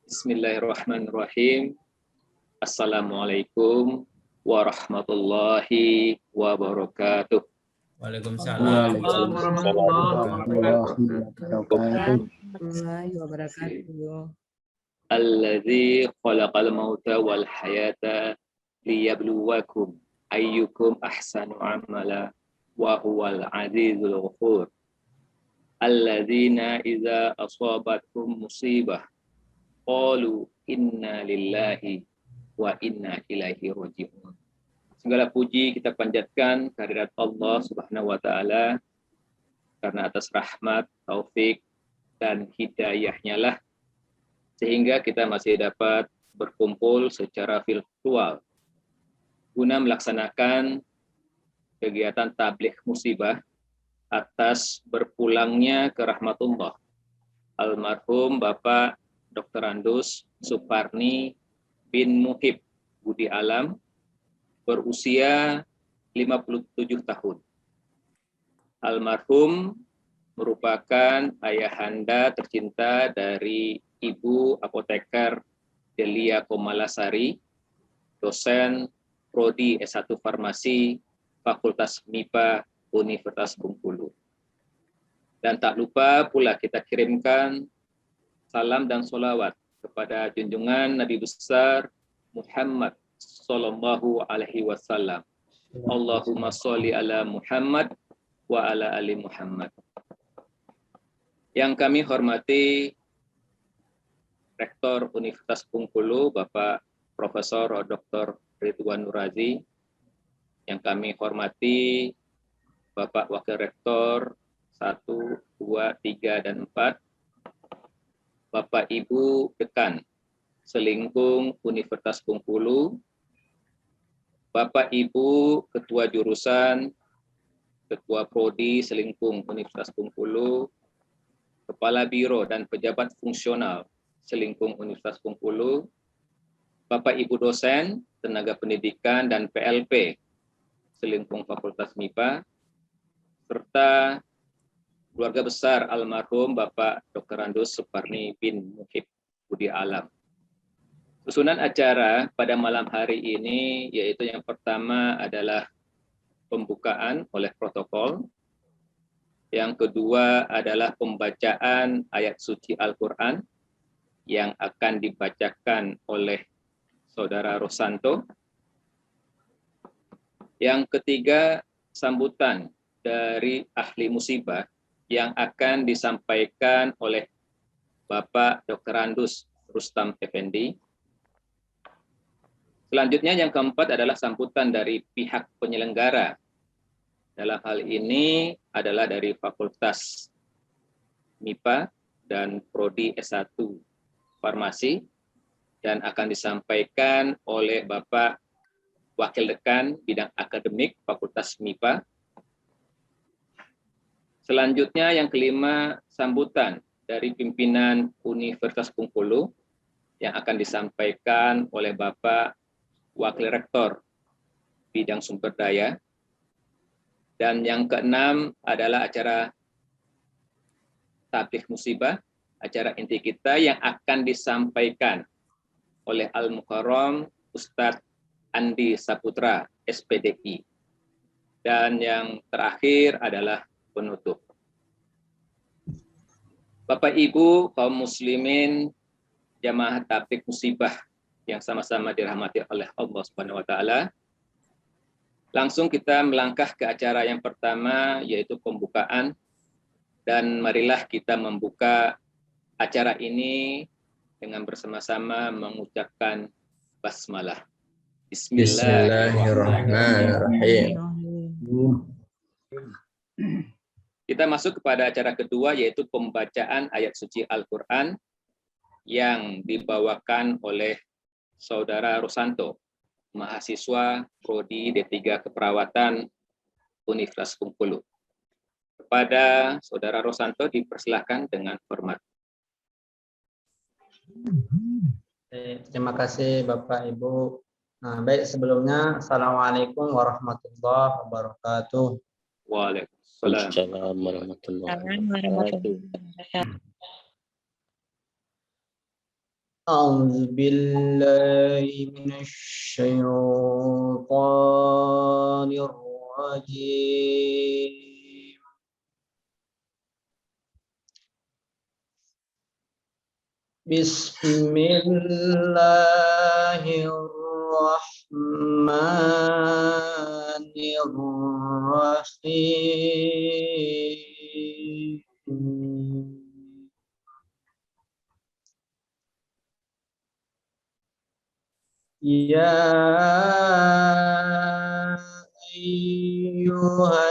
Bismillahirrahmanirrahim. Assalamualaikum warahmatullahi wabarakatuh. Waalaikumsalam warahmatullahi wabarakatuh. Alladzi khalaqal mauta wal hayata liyabluwakum ayyukum ahsanu amala wa huwal azizul ghafur. Alladzina idza asabathum musibah qalu inna lillahi wa inna ilaihi raji'un. Segala puji kita panjatkan kehadirat Allah Subhanahu wa taala karena atas rahmat, taufik dan hidayahnya lah sehingga kita masih dapat berkumpul secara virtual guna melaksanakan kegiatan tabligh musibah atas berpulangnya ke rahmatullah almarhum Bapak Dr. Andus Suparni bin Muhib Budi Alam berusia 57 tahun. Almarhum merupakan ayahanda tercinta dari Ibu Apoteker Delia Komalasari, dosen Prodi S1 Farmasi Fakultas MIPA Universitas Bengkulu. Dan tak lupa pula kita kirimkan salam dan sholawat kepada junjungan Nabi besar Muhammad Sallallahu Alaihi Wasallam. Allahumma sholli ala Muhammad wa ala ali Muhammad. Yang kami hormati Rektor Universitas Bengkulu, Bapak Profesor Dr. Ridwan Nurazi. Yang kami hormati Bapak Wakil Rektor 1, 2, 3, dan 4. Bapak Ibu Dekan Selingkung Universitas Bengkulu, Bapak Ibu Ketua Jurusan, Ketua Prodi Selingkung Universitas Bengkulu, Kepala Biro dan Pejabat Fungsional Selingkung Universitas Bengkulu, Bapak Ibu dosen, tenaga pendidikan dan PLP Selingkung Fakultas MIPA, serta keluarga besar almarhum Bapak Dr. Andus Suparni bin Muhib Budi Alam. Susunan acara pada malam hari ini yaitu yang pertama adalah pembukaan oleh protokol, yang kedua adalah pembacaan ayat suci Al-Quran yang akan dibacakan oleh Saudara Rosanto. Yang ketiga, sambutan dari ahli musibah yang akan disampaikan oleh Bapak Dr. Andus Rustam Effendi. Selanjutnya yang keempat adalah sambutan dari pihak penyelenggara. Dalam hal ini adalah dari Fakultas MIPA dan Prodi S1 Farmasi dan akan disampaikan oleh Bapak Wakil Dekan Bidang Akademik Fakultas MIPA. Selanjutnya yang kelima, sambutan dari pimpinan Universitas Bengkulu yang akan disampaikan oleh Bapak Wakil Rektor Bidang Sumber Daya. Dan yang keenam adalah acara tabligh musibah, acara inti kita yang akan disampaikan oleh Al-Mukarram Ustadz Andi Saputra, SPDI. Dan yang terakhir adalah penutup. Bapak Ibu kaum muslimin jamaah tabligh musibah yang sama-sama dirahmati oleh Allah Subhanahu wa taala. Langsung kita melangkah ke acara yang pertama yaitu pembukaan, dan marilah kita membuka acara ini dengan bersama-sama mengucapkan basmalah. Bismillahirrahmanirrahim. Kita masuk kepada acara kedua yaitu pembacaan ayat suci Al-Quran yang dibawakan oleh Saudara Rosanto, mahasiswa Prodi D3 Keperawatan Universitas Bengkulu. Kepada Saudara Rosanto dipersilahkan dengan hormat. Terima kasih Bapak Ibu. Nah, baik, sebelumnya Assalamualaikum warahmatullahi wabarakatuh. Waalaikumsalam warahmatullahi wabarakatuh. أعوذ بالله من الشيطان الرجيم بسم الله الرحمن الرحيم يا أيها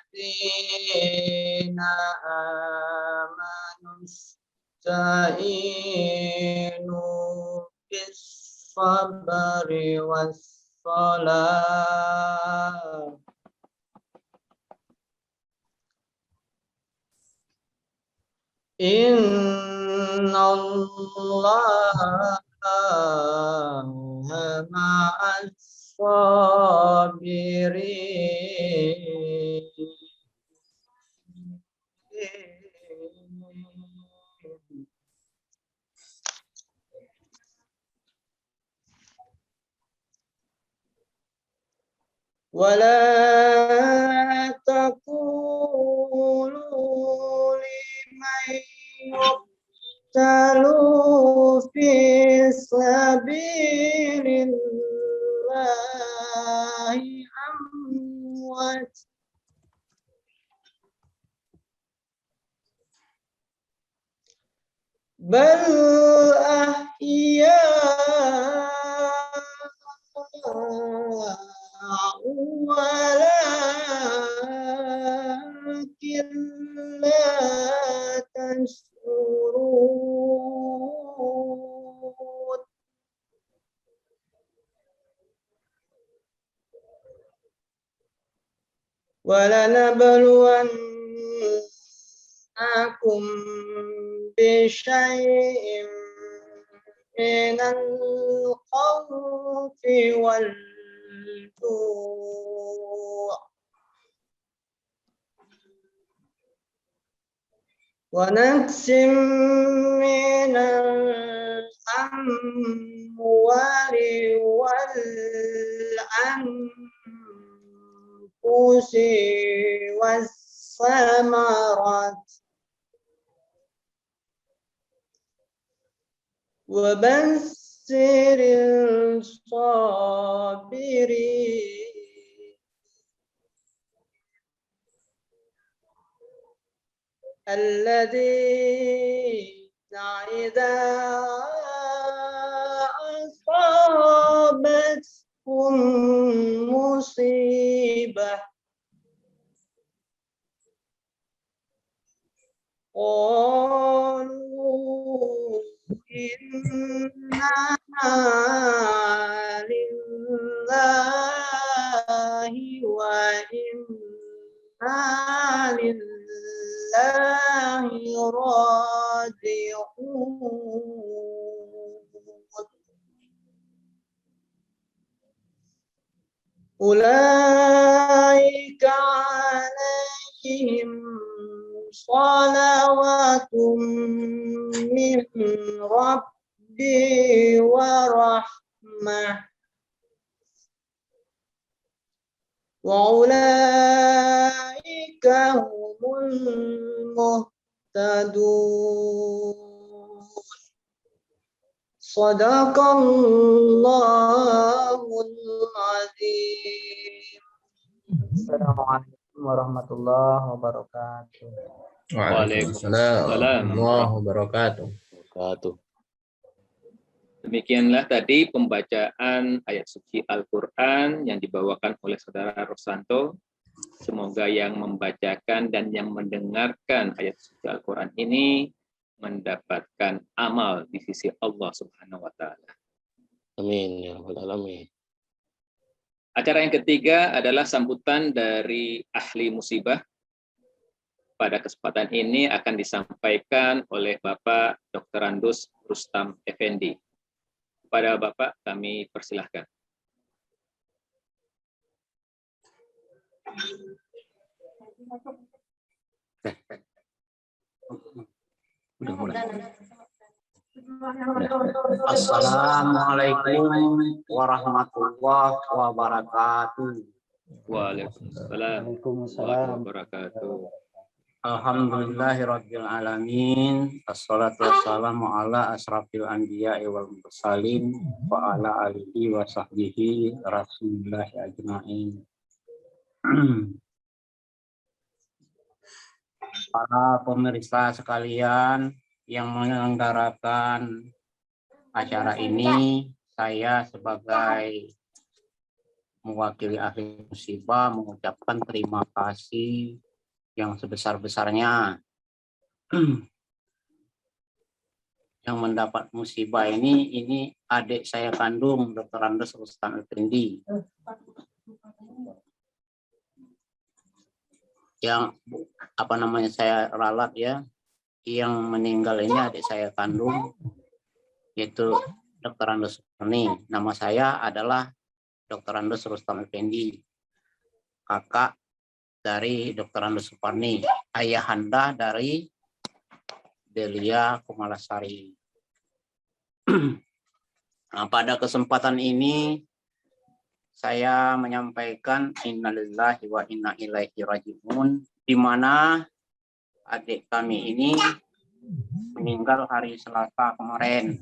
الذين آمنوا استعينوا بالصبر والصلاة إن الله مع الصابرين ولا تقولوا لمن يقتل في سبيل الله أموات بل أحياء ولكن لا تشعرون ولنبلونكم بشيء من الخوف والجوع ونقص من الأموال والأنفس والثمرات وبشر الصابرين الذين إذا أصابتهم مصيبة قالوا إنا لله وإنا لله راجعون أولئك عليهم صلوات من ربي ورحمة وأولئك هم المهتدون صدق الله العظيم. Assalamualaikum warahmatullahi wabarakatuh. Waalaikumsalam warahmatullahi wabarakatuh. Demikianlah tadi pembacaan ayat suci Al-Quran yang dibawakan oleh Saudara Rosanto. Semoga yang membacakan dan yang mendengarkan ayat suci Al-Quran ini mendapatkan amal di sisi Allah Subhanahu wa Ta'ala. Amin ya rabbal alamin. Acara yang ketiga adalah sambutan dari ahli musibah. Pada kesempatan ini akan disampaikan oleh Bapak Dr. Andus Rustam Effendi. Kepada Bapak kami persilahkan. Udah mulai. Assalamualaikum warahmatullahi wabarakatuh. Waalaikumsalam warahmatullahi wabarakatuh. Alhamdulillahirabbil alamin. Assalatu wassalamu ala asrafil anbiya'i wal mursalin wa ala alihi wa sahbihi rasulillahi ajmain. Para pemirsa sekalian yang menyelenggarakan acara ini, saya sebagai mewakili ahli musibah mengucapkan terima kasih yang sebesar-besarnya. Yang mendapat musibah ini adik saya kandung, Dr. Andes Rustam Effendi. Yang saya ralat ya, yang meninggal ini adik saya kandung, yaitu Dr. Andes Suparni. Nama saya adalah Dr. Andes Rustam Effendi, kakak dari Dr. Andes Suparni, ayahanda dari Delia Kumalasari. Nah, pada kesempatan ini saya menyampaikan innalillahi wa inna ilaihi raji'un, di mana adik kami ini meninggal hari Selasa kemarin,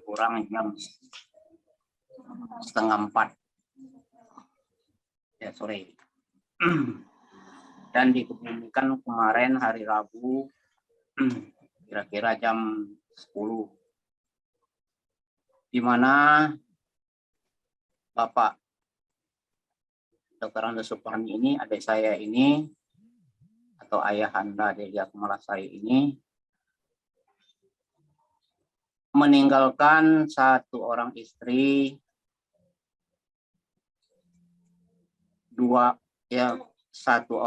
kurang jam 3:30 ya sore. Dan dikebumikan kemarin hari Rabu kira-kira jam 10, di mana Bapak Dr. Andes Suparni ini, adik saya ini, atau ayahanda Delia Kumalasari ini, meninggalkan satu orang istri, satu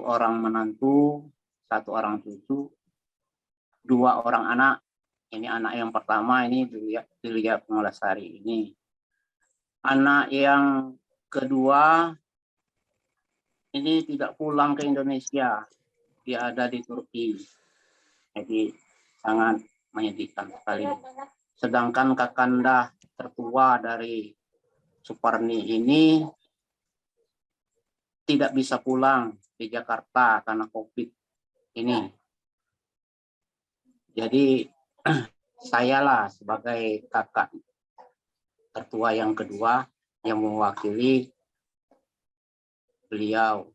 orang menantu, satu orang cucu, 2 orang anak. Ini anak yang pertama ini Delia Kumalasari ini. Anak yang kedua ini tidak pulang ke Indonesia, dia ada di Turki. Jadi sangat menyedihkan sekali. Sedangkan kakanda tertua dari Suparni ini tidak bisa pulang di Jakarta karena COVID ini. Jadi sayalah sebagai kakak tertua yang kedua yang mewakili beliau.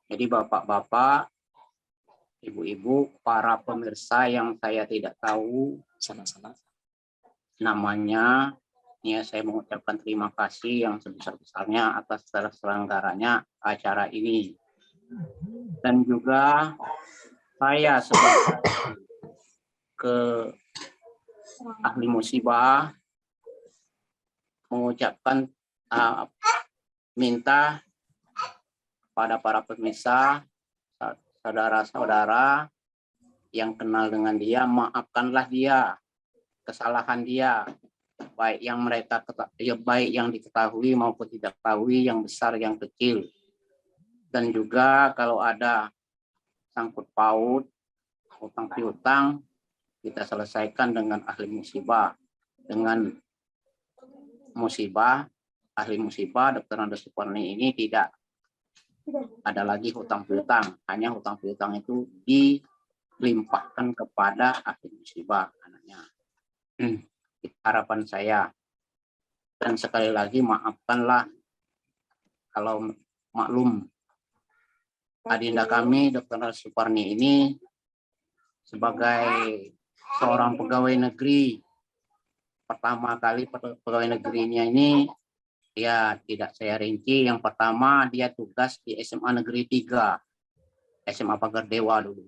Jadi bapak-bapak, ibu-ibu, para pemirsa yang saya tidak tahu sama-sama namanya, ya saya mengucapkan terima kasih yang sebesar-besarnya atas terselenggaranya acara ini. Dan juga saya sebagai ahli musibah mengucapkan minta pada para pemirsa, saudara-saudara yang kenal dengan dia, maafkanlah dia, kesalahan dia, baik yang diketahui maupun tidak ketahui, yang besar yang kecil. Dan juga kalau ada sangkut paut, hutang piutang, kita selesaikan dengan ahli musibah. Dengan musibah, ahli musibah Dr. Andes Suparni ini tidak ada lagi hutang piutang, hanya hutang piutang itu dilimpahkan kepada ahli musibah anaknya. Harapan saya. Dan sekali lagi maafkanlah kalau maklum adinda kami Dr. Andes Suparni ini sebagai seorang pegawai negeri, pertama kali pegawai negerinya ini ya tidak saya rinci. Yang pertama dia tugas di SMA Negeri 3, SMA Pagar Dewa dulu.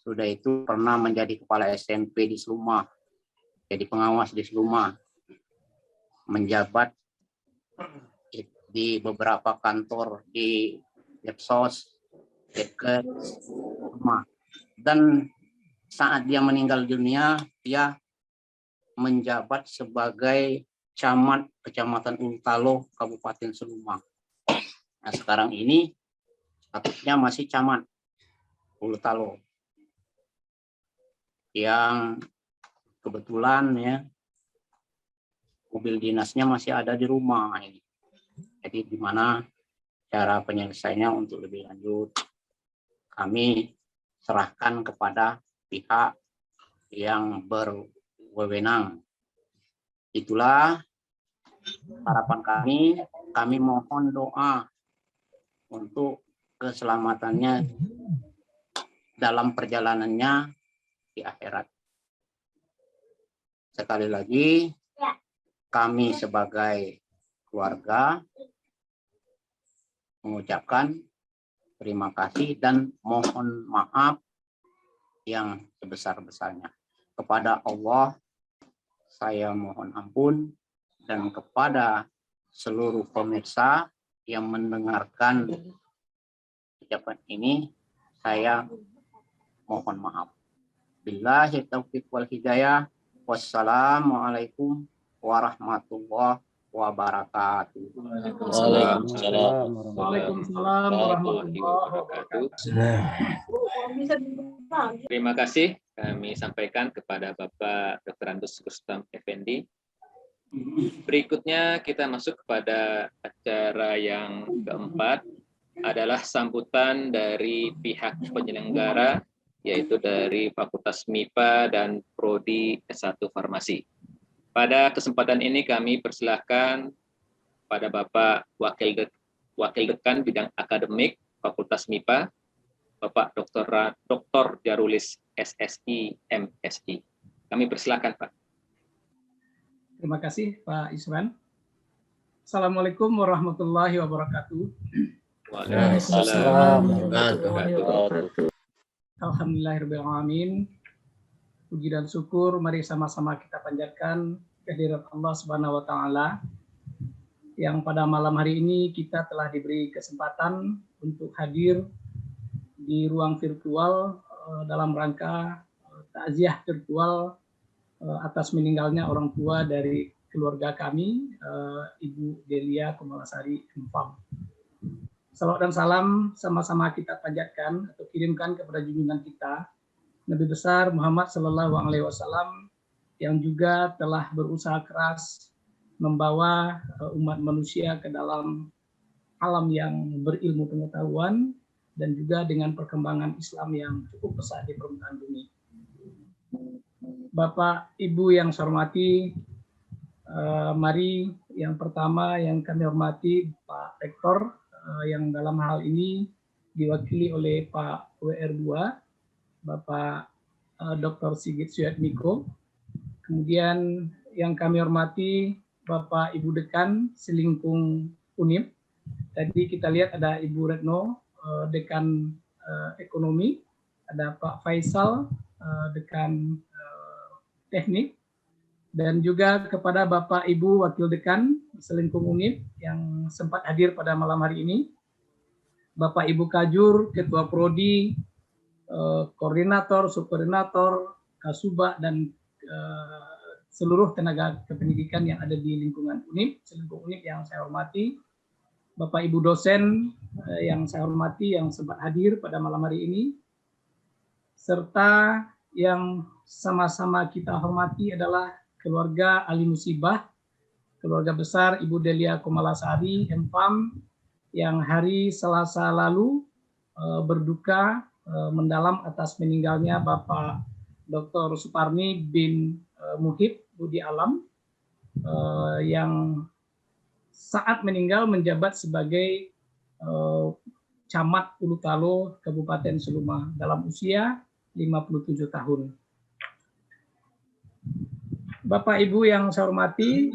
Sudah itu pernah menjadi kepala SMP di Seluma, jadi pengawas di Seluma, menjabat di beberapa kantor di Depsos, dekat rumah. Dan saat dia meninggal dunia, dia menjabat sebagai camat Kecamatan Ultalo, Kabupaten Seluma. Nah, sekarang ini statusnya masih camat Ultalo. yang kebetulan ya mobil dinasnya masih ada di rumah ini. Jadi gimana cara penyelesaiannya untuk lebih lanjut, kami serahkan kepada pihak yang berwenang. Itulah harapan kami mohon doa untuk keselamatannya dalam perjalanannya di akhirat. Sekali lagi, kami sebagai keluarga mengucapkan terima kasih dan mohon maaf yang sebesar-besarnya. Kepada Allah, saya mohon ampun, dan kepada seluruh pemirsa yang mendengarkan ucapan ini, saya mohon maaf. Billahi taufiq wal hidayah. Wassalamualaikum warahmatullahi wabarakatuh. Waalaikumsalam. Waalaikumsalam warahmatullahi wabarakatuh. Terima kasih kami sampaikan kepada Bapak Dr. Andus Rustam Effendi. Berikutnya kita masuk kepada acara yang keempat, adalah sambutan dari pihak penyelenggara, yaitu dari Fakultas MIPA dan Prodi S1 Farmasi. Pada kesempatan ini kami persilahkan pada Bapak Wakil Dekan Bidang Akademik Fakultas MIPA, Bapak Dr. Jarulis SSI MSI. Kami persilahkan, Pak. Terima kasih Pak Iswan. Assalamualaikum warahmatullahi wabarakatuh. Waalaikumsalam warahmatullahi wabarakatuh. Alhamdulillahirrahmanirrahim. Puji dan syukur mari sama-sama kita panjatkan kehadirat Allah Subhanahu wa taala yang pada malam hari ini kita telah diberi kesempatan untuk hadir di ruang virtual dalam rangka takziah virtual atas meninggalnya orang tua dari keluarga kami, Ibu Delia Kumalasari Empam. Salawat dan salam sama-sama kita panjatkan atau kirimkan kepada junjungan kita, Nabi besar Muhammad Sallallahu Alaihi Wasallam, yang juga telah berusaha keras membawa umat manusia ke dalam alam yang berilmu pengetahuan dan juga dengan perkembangan Islam yang cukup pesat di permukaan bumi. Bapak, Ibu yang saya hormati, mari yang pertama yang kami hormati Pak Rektor, yang dalam hal ini diwakili oleh Pak WR2, Bapak Dr. Sigit Suyatmiko. Kemudian yang kami hormati Bapak Ibu Dekan Selingkung Unip. Tadi kita lihat ada Ibu Retno, Dekan Ekonomi, ada Pak Faisal, Dekan Teknik, dan juga kepada Bapak Ibu Wakil Dekan Selingkung Unip yang sempat hadir pada malam hari ini, Bapak Ibu Kajur, Ketua Prodi, Koordinator, Subkoordinator, Kasuba, dan seluruh tenaga kependidikan yang ada di lingkungan Unip, Selingkung Unip yang saya hormati, Bapak Ibu dosen yang saya hormati yang sempat hadir pada malam hari ini, serta yang sama-sama kita hormati adalah keluarga ahli musibah, keluarga besar Ibu Delia Kumalasari Empam yang hari Selasa lalu berduka mendalam atas meninggalnya Bapak Dr. Suparni bin Muhib Budi Alam yang saat meninggal menjabat sebagai Camat Ulutalo Kabupaten Seluma dalam usia 57 tahun. Bapak Ibu yang saya hormati,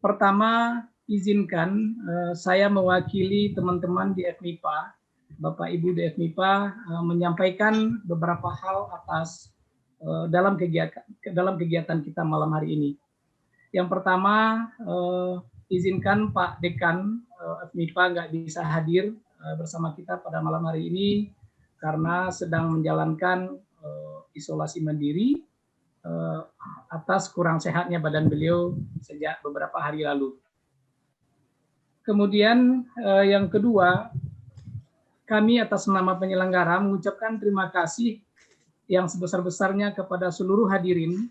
pertama izinkan saya mewakili teman-teman di FMIPA, Bapak Ibu di FMIPA menyampaikan beberapa hal atas dalam kegiatan kita malam hari ini. Yang pertama, izinkan Pak Dekan FMIPA nggak bisa hadir bersama kita pada malam hari ini karena sedang menjalankan isolasi mandiri atas kurang sehatnya badan beliau sejak beberapa hari lalu. Kemudian yang kedua, kami atas nama penyelenggara mengucapkan terima kasih yang sebesar-besarnya kepada seluruh hadirin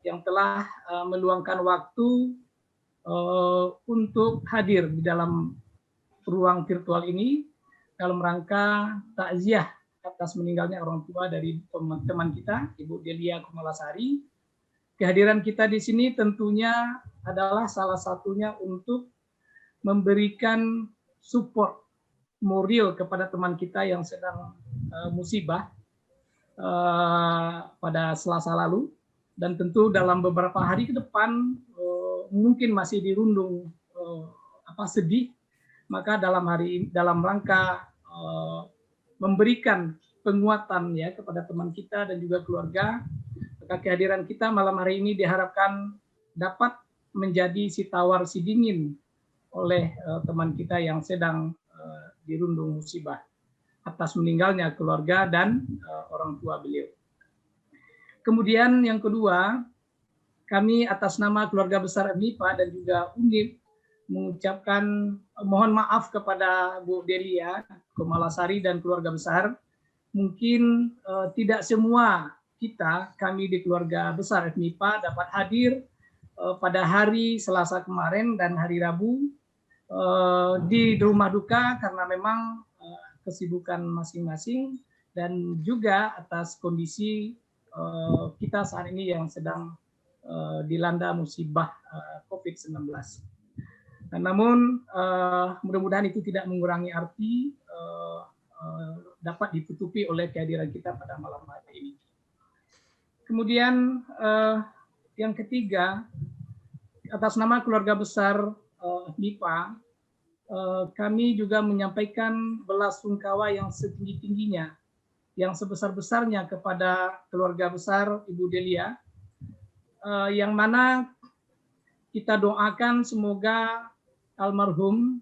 yang telah meluangkan waktu untuk hadir di dalam ruang virtual ini dalam rangka takziah atas meninggalnya orang tua dari teman kita, Ibu Delia Kumalasari. Kehadiran kita di sini tentunya adalah salah satunya untuk memberikan support moral kepada teman kita yang sedang musibah pada Selasa lalu, dan tentu dalam beberapa hari ke depan mungkin masih dirundung sedih. Maka dalam rangka memberikan penguatan ya kepada teman kita dan juga keluarga, maka kehadiran kita malam hari ini diharapkan dapat menjadi si tawar si dingin oleh teman kita yang sedang dirundung musibah atas meninggalnya keluarga dan orang tua beliau. Kemudian yang kedua, kami atas nama keluarga besar MIPA dan juga UNIP mengucapkan mohon maaf kepada Bu Delia Kumalasari dan keluarga besar. Mungkin tidak semua kami di keluarga besar MIPA dapat hadir pada hari Selasa kemarin dan hari Rabu di rumah duka karena memang kesibukan masing-masing dan juga atas kondisi kita saat ini yang sedang dilanda musibah COVID-19. Namun mudah-mudahan itu tidak mengurangi arti dapat ditutupi oleh kehadiran kita pada malam hari ini. Kemudian yang ketiga, atas nama keluarga besar MIPA, kami juga menyampaikan belasungkawa yang setinggi-tingginya, yang sebesar-besarnya kepada keluarga besar Ibu Delia, yang mana kita doakan semoga almarhum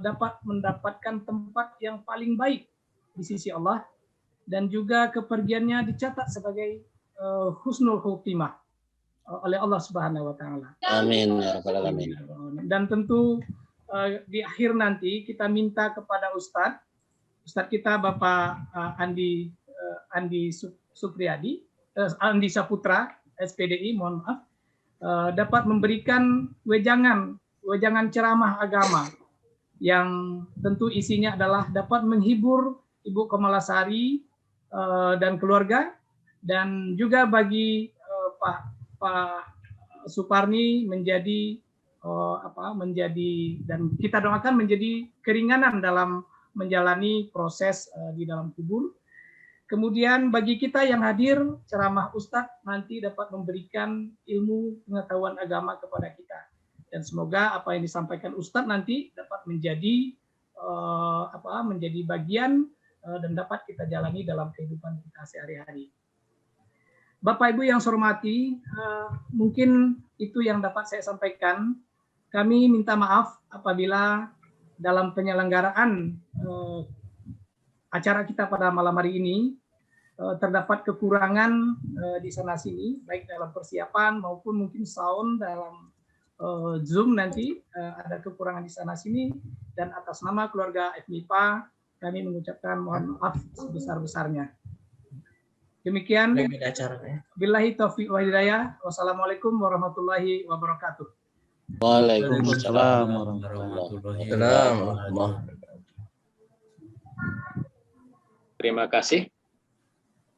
dapat mendapatkan tempat yang paling baik di sisi Allah dan juga kepergiannya dicatat sebagai husnul khotimah oleh Allah Subhanahu wa taala. Amin ya rabbal alamin. Dan tentu di akhir nanti kita minta kepada Ustadz kita Bapak Andi Supriyadi, Andi Saputra SPDI, mohon maaf, dapat memberikan wejangan ceramah agama yang tentu isinya adalah dapat menghibur Ibu Kumalasari dan keluarga, dan juga bagi Pak Suparni menjadi dan kita doakan menjadi keringanan dalam menjalani proses di dalam kubur. Kemudian bagi kita yang hadir, ceramah Ustadz nanti dapat memberikan ilmu pengetahuan agama kepada kita. Dan semoga apa yang disampaikan Ustadz nanti dapat menjadi bagian dan dapat kita jalani dalam kehidupan kita sehari-hari. Bapak Ibu yang saya hormati, mungkin itu yang dapat saya sampaikan. Kami minta maaf apabila dalam penyelenggaraan acara kita pada malam hari ini terdapat kekurangan di sana sini, baik dalam persiapan maupun mungkin sound dalam Zoom nanti ada kekurangan di sana sini, dan atas nama keluarga FMIPA kami mengucapkan mohon maaf sebesar-besarnya. Demikian. Billahi taufiq wa hidayah. Wassalamualaikum warahmatullahi wabarakatuh. Waalaikumsalam warahmatullahi wabarakatuh. Terima kasih.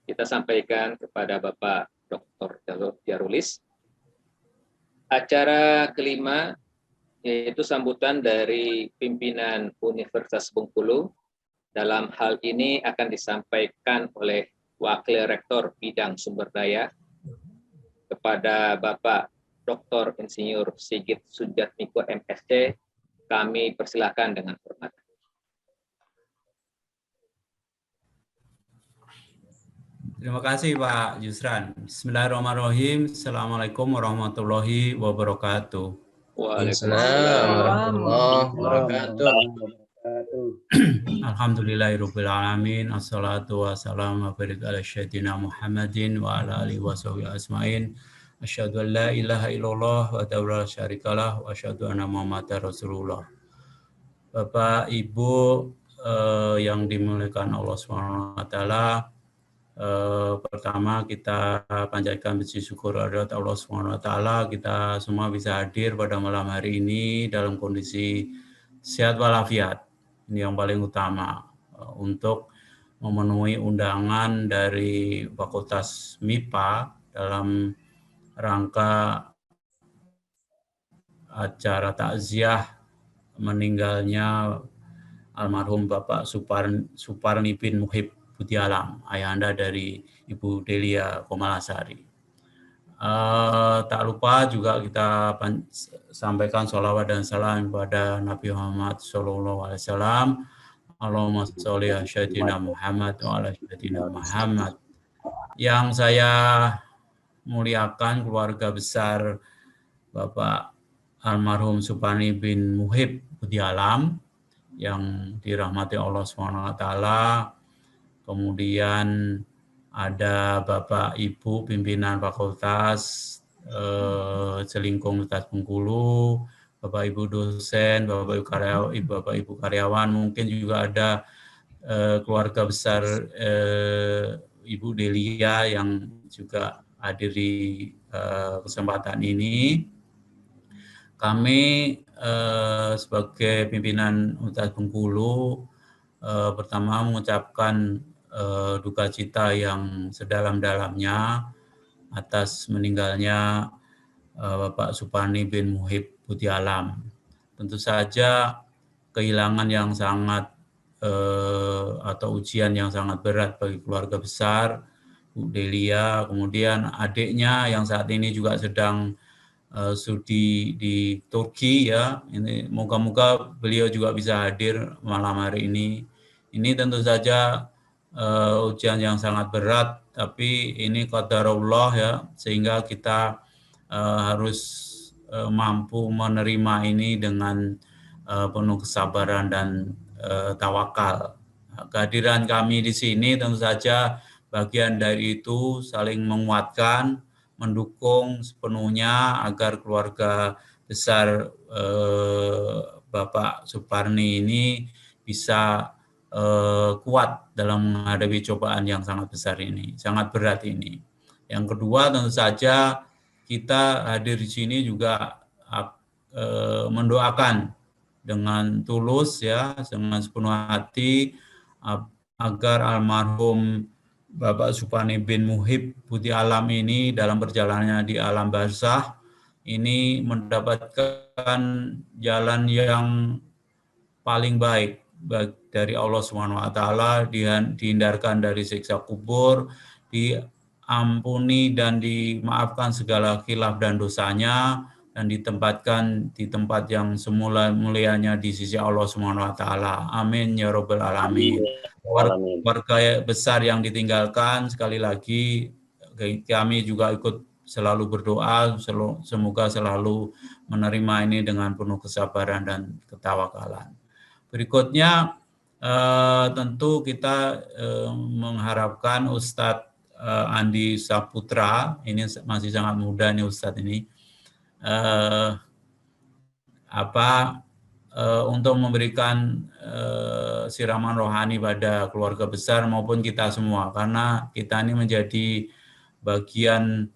Kita sampaikan kepada Bapak Dr. Jarulis. Acara kelima yaitu sambutan dari pimpinan Universitas Bengkulu. Dalam hal ini akan disampaikan oleh Wakil Rektor Bidang Sumber Daya kepada Bapak Dr. Insinyur Sigit Sujatmiko MSc. Kami persilakan dengan hormat. Terima kasih Pak Yusran. Bismillahirrahmanirrahim. Assalamualaikum warahmatullahi wabarakatuh. Waalaikumsalam warahmatullahi wabarakatuh. Alhamdulillahirabbil alamin. Assalatu wassalamu ala sayyidina Muhammadin wa ala alihi washabihi ajmain. Asyhadu an la ilaha illallah wa la syarikalah wa asyhadu anna Muhammadar Rasulullah. Bapak Ibu yang dimuliakan Allah Subhanahu wa taala, Pertama kita panjatkan puji syukur kehadirat Allah SWT, kita semua bisa hadir pada malam hari ini dalam kondisi sehat walafiat. Ini yang paling utama untuk memenuhi undangan dari Fakultas MIPA dalam rangka acara takziah meninggalnya almarhum Bapak Suparni bin Muhib Budi Alam, ayahanda dari Ibu Delia Komalasari. Tak lupa juga kita sampaikan sholawat dan salam kepada Nabi Muhammad SAW. Allahumma sholli ala sayyidina Muhammad wa ala sayyidina Muhammad. Yang saya muliakan keluarga besar Bapak almarhum Suparni bin Muhib Budi Alam yang dirahmati Allah SWT. Kemudian ada Bapak Ibu pimpinan Fakultas Selingkung Universitas Bengkulu, Bapak Ibu dosen, Bapak Ibu karyawan, mungkin juga ada keluarga besar Ibu Delia yang juga hadir di kesempatan ini. Kami sebagai pimpinan Universitas Bengkulu pertama mengucapkan duka cita yang sedalam-dalamnya atas meninggalnya Bapak Suparni bin Muhib Budi Alam. Tentu saja kehilangan yang sangat atau ujian yang sangat berat bagi keluarga besar Bu Delia, kemudian adiknya yang saat ini juga sedang studi di Turki ya. Ini moga-moga beliau juga bisa hadir malam hari ini. Ini tentu saja ujian yang sangat berat, tapi ini qadarullah ya, sehingga kita harus mampu menerima ini dengan penuh kesabaran dan tawakal. Kehadiran kami di sini tentu saja bagian dari itu, saling menguatkan, mendukung sepenuhnya agar keluarga besar Bapak Suparni ini bisa kuat dalam menghadapi cobaan yang sangat besar ini, sangat berat ini. Yang kedua, tentu saja kita hadir di sini juga mendoakan dengan tulus ya, dengan sepenuh hati agar almarhum Bapak Suparni bin Muhib Budi Alam ini dalam perjalanannya di alam barzah ini mendapatkan jalan yang paling baik dari Allah SWT, dihindarkan dari siksa kubur, diampuni dan dimaafkan segala khilaf dan dosanya, dan ditempatkan di tempat yang semula mulianya di sisi Allah SWT. Amin ya Rabbal Alamin. Keluarga besar yang ditinggalkan, sekali lagi kami juga ikut selalu berdoa, semoga selalu menerima ini dengan penuh kesabaran dan ketawakalan. Berikutnya tentu kita mengharapkan Ustadz Andi Saputra, ini masih sangat muda nih Ustadz ini, untuk memberikan siraman rohani pada keluarga besar maupun kita semua, karena kita ini menjadi bagian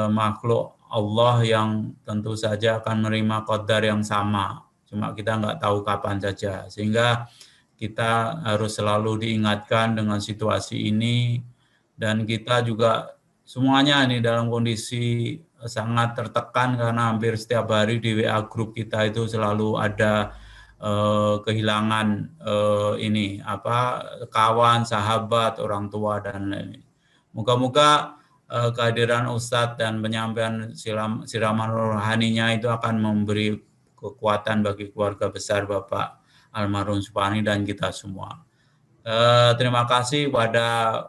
makhluk Allah yang tentu saja akan menerima qadar yang sama. Cuma kita nggak tahu kapan saja, sehingga kita harus selalu diingatkan dengan situasi ini, dan kita juga semuanya ini dalam kondisi sangat tertekan karena hampir setiap hari di WA grup kita itu selalu ada kehilangan kawan, sahabat, orang tua dan lain-lain. Moga-moga kehadiran Ustadz dan penyampaian siraman rohaninya itu akan memberi kekuatan bagi keluarga besar Bapak almarhum Suparni dan kita semua. Terima kasih pada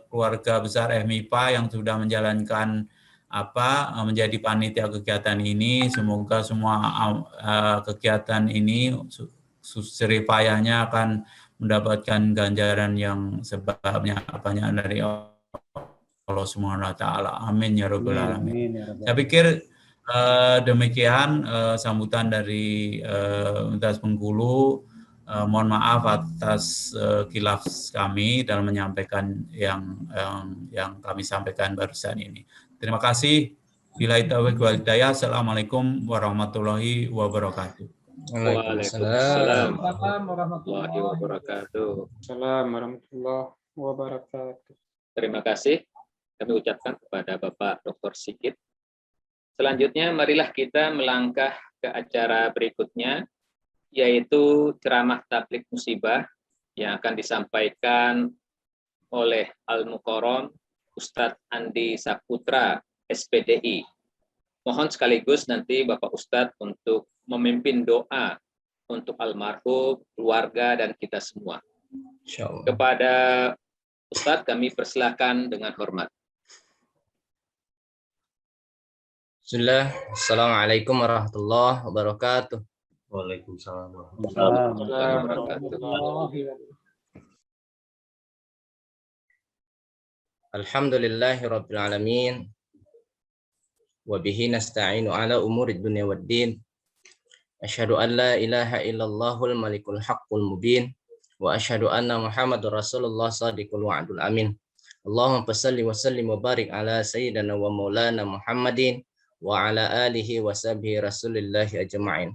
keluarga besar FMIPA yang sudah menjalankan menjadi panitia kegiatan ini. Semoga semua kegiatan ini seripayanya akan mendapatkan ganjaran yang sebabnya banyak dari Allah SWT. Amin ya Rabbal Alamin. Saya pikir demikian sambutan dari Universitas Bengkulu. mohon maaf atas khilaf kami dalam menyampaikan yang kami sampaikan barusan ini. Terima kasih. Billahi taufiq wal hidayah. Assalamualaikum warahmatullahi wabarakatuh. Waalaikumsalam warahmatullahi wabarakatuh. Assalamualaikum warahmatullahi wabarakatuh. Terima kasih kami ucapkan kepada Bapak Dr. Sigit. Selanjutnya marilah kita melangkah ke acara berikutnya, yaitu ceramah tablik musibah yang akan disampaikan oleh Al-Mukarram Ustadz Andi Saputra, SPDI. Mohon sekaligus nanti Bapak Ustadz untuk memimpin doa untuk almarhum, keluarga, dan kita semua. Kepada Ustadz kami persilakan dengan hormat. Bismillah. Assalamualaikum warahmatullahi wabarakatuh. Waalaikumsalam warahmatullahi wabarakatuh. Alhamdulillahi rabbil alamin. Wa bihi nasta'inu ala umurid dunya waddin. Asyhadu an la ilaha illallahul malikul haqqul mubin. Wa asyhadu anna Muhammadur Rasulullah shadiqul wa'dul amin. Allahumma shalli wa sallim wa barik ala sayyidina wa maulana Muhammadin wa ala alihi wa sahbihi rasulillahi ajma'in.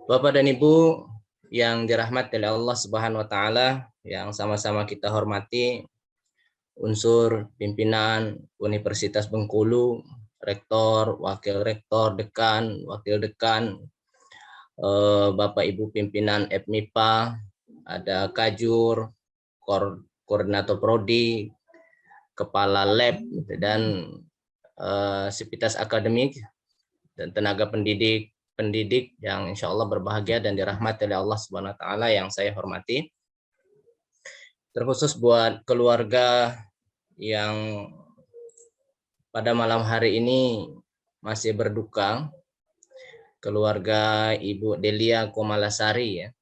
Bapak dan Ibu yang dirahmati oleh Allah Subhanahu wa taala, yang sama-sama kita hormati, unsur pimpinan Universitas Bengkulu, rektor, wakil rektor, dekan, wakil dekan, Bapak Ibu pimpinan FMIPA, ada Kajur, koordinator prodi, kepala lab, dan sivitas akademik dan tenaga pendidik yang insya Allah berbahagia dan dirahmati oleh Allah Subhanahu wa taala yang saya hormati. Terkhusus buat keluarga yang pada malam hari ini masih berduka, keluarga Ibu Delia Komalasari ya.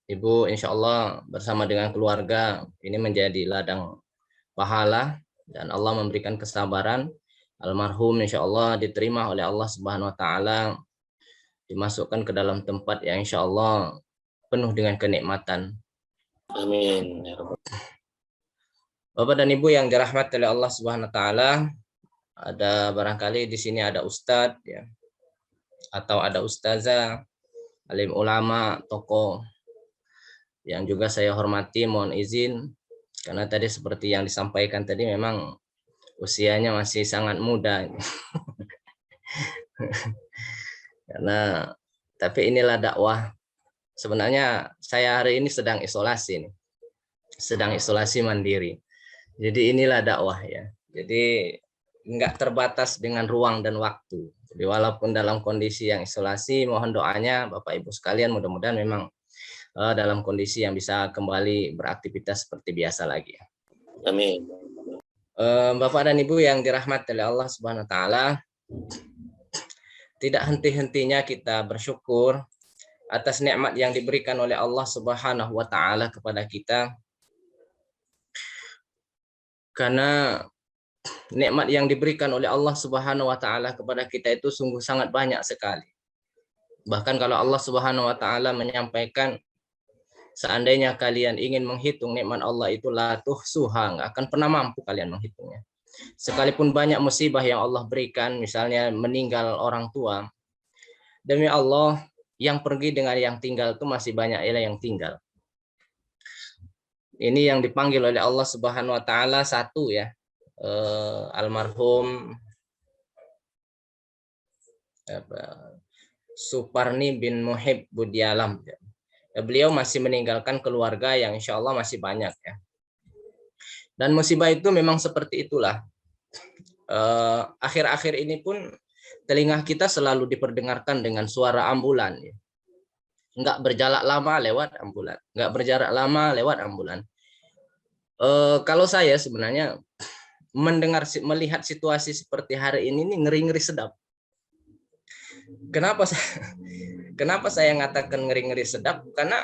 Ibu insya Allah bersama dengan keluarga ini menjadi ladang pahala dan Allah memberikan kesabaran. Almarhum insya Allah diterima oleh Allah Subhanahu wa taala, dimasukkan ke dalam tempat yang insya Allah penuh dengan kenikmatan. Amin. Bapak dan Ibu yang dirahmati oleh Allah Subhanahu wa taala, ada barangkali di sini ada ustadz ya, atau ada ustazah, alim ulama, tokoh yang juga saya hormati, mohon izin karena tadi seperti yang disampaikan tadi memang usianya masih sangat muda. Karena tapi inilah dakwah. Sebenarnya saya hari ini sedang isolasi nih. Sedang isolasi mandiri. Jadi inilah dakwah ya. Jadi enggak terbatas dengan ruang dan waktu. Jadi walaupun dalam kondisi yang isolasi, mohon doanya Bapak Ibu sekalian mudah-mudahan memang dalam kondisi yang bisa kembali beraktivitas seperti biasa lagi. Amin. Bapak dan Ibu yang dirahmati oleh Allah Subhanahu wa taala, tidak henti-hentinya kita bersyukur atas nikmat yang diberikan oleh Allah Subhanahu wa taala kepada kita. Karena nikmat yang diberikan oleh Allah Subhanahu wa taala kepada kita itu sungguh sangat banyak sekali. Bahkan kalau Allah Subhanahu wa taala menyampaikan, seandainya kalian ingin menghitung nikmat Allah itu la tuhsuha, nggak akan pernah mampu kalian menghitungnya. Sekalipun banyak musibah yang Allah berikan, misalnya meninggal orang tua, demi Allah yang pergi dengan yang tinggal itu masih banyak yang tinggal. Ini yang dipanggil oleh Allah Subhanahu wa taala satu ya, almarhum Suparni bin Muhib Budialam. Beliau masih meninggalkan keluarga yang insya Allah masih banyak ya. Dan musibah itu memang seperti itulah. Akhir-akhir ini pun telinga kita selalu diperdengarkan dengan suara ambulan. Ya. Nggak berjarak lama lewat ambulan. Nggak berjarak lama lewat ambulan. Kalau saya sebenarnya melihat situasi seperti hari ini ngeri-ngeri sedap. Kenapa saya ngatakan ngeri-ngeri sedap? Karena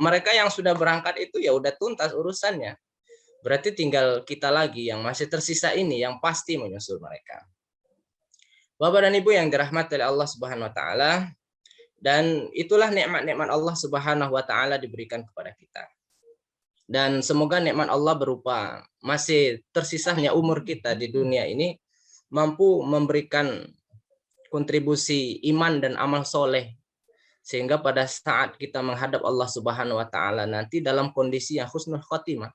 mereka yang sudah berangkat itu ya udah tuntas urusannya. Berarti tinggal kita lagi yang masih tersisa ini yang pasti menyusul mereka. Bapak dan Ibu yang dirahmati oleh Allah Subhanahu wa taala, Dan itulah nikmat-nikmat Allah Subhanahu wa taala diberikan kepada kita. Dan semoga nikmat Allah berupa masih tersisanya umur kita di dunia ini mampu memberikan kontribusi iman dan amal soleh, sehingga pada saat kita menghadap Allah Subhanahu wa taala nanti dalam kondisi yang husnul khotimah.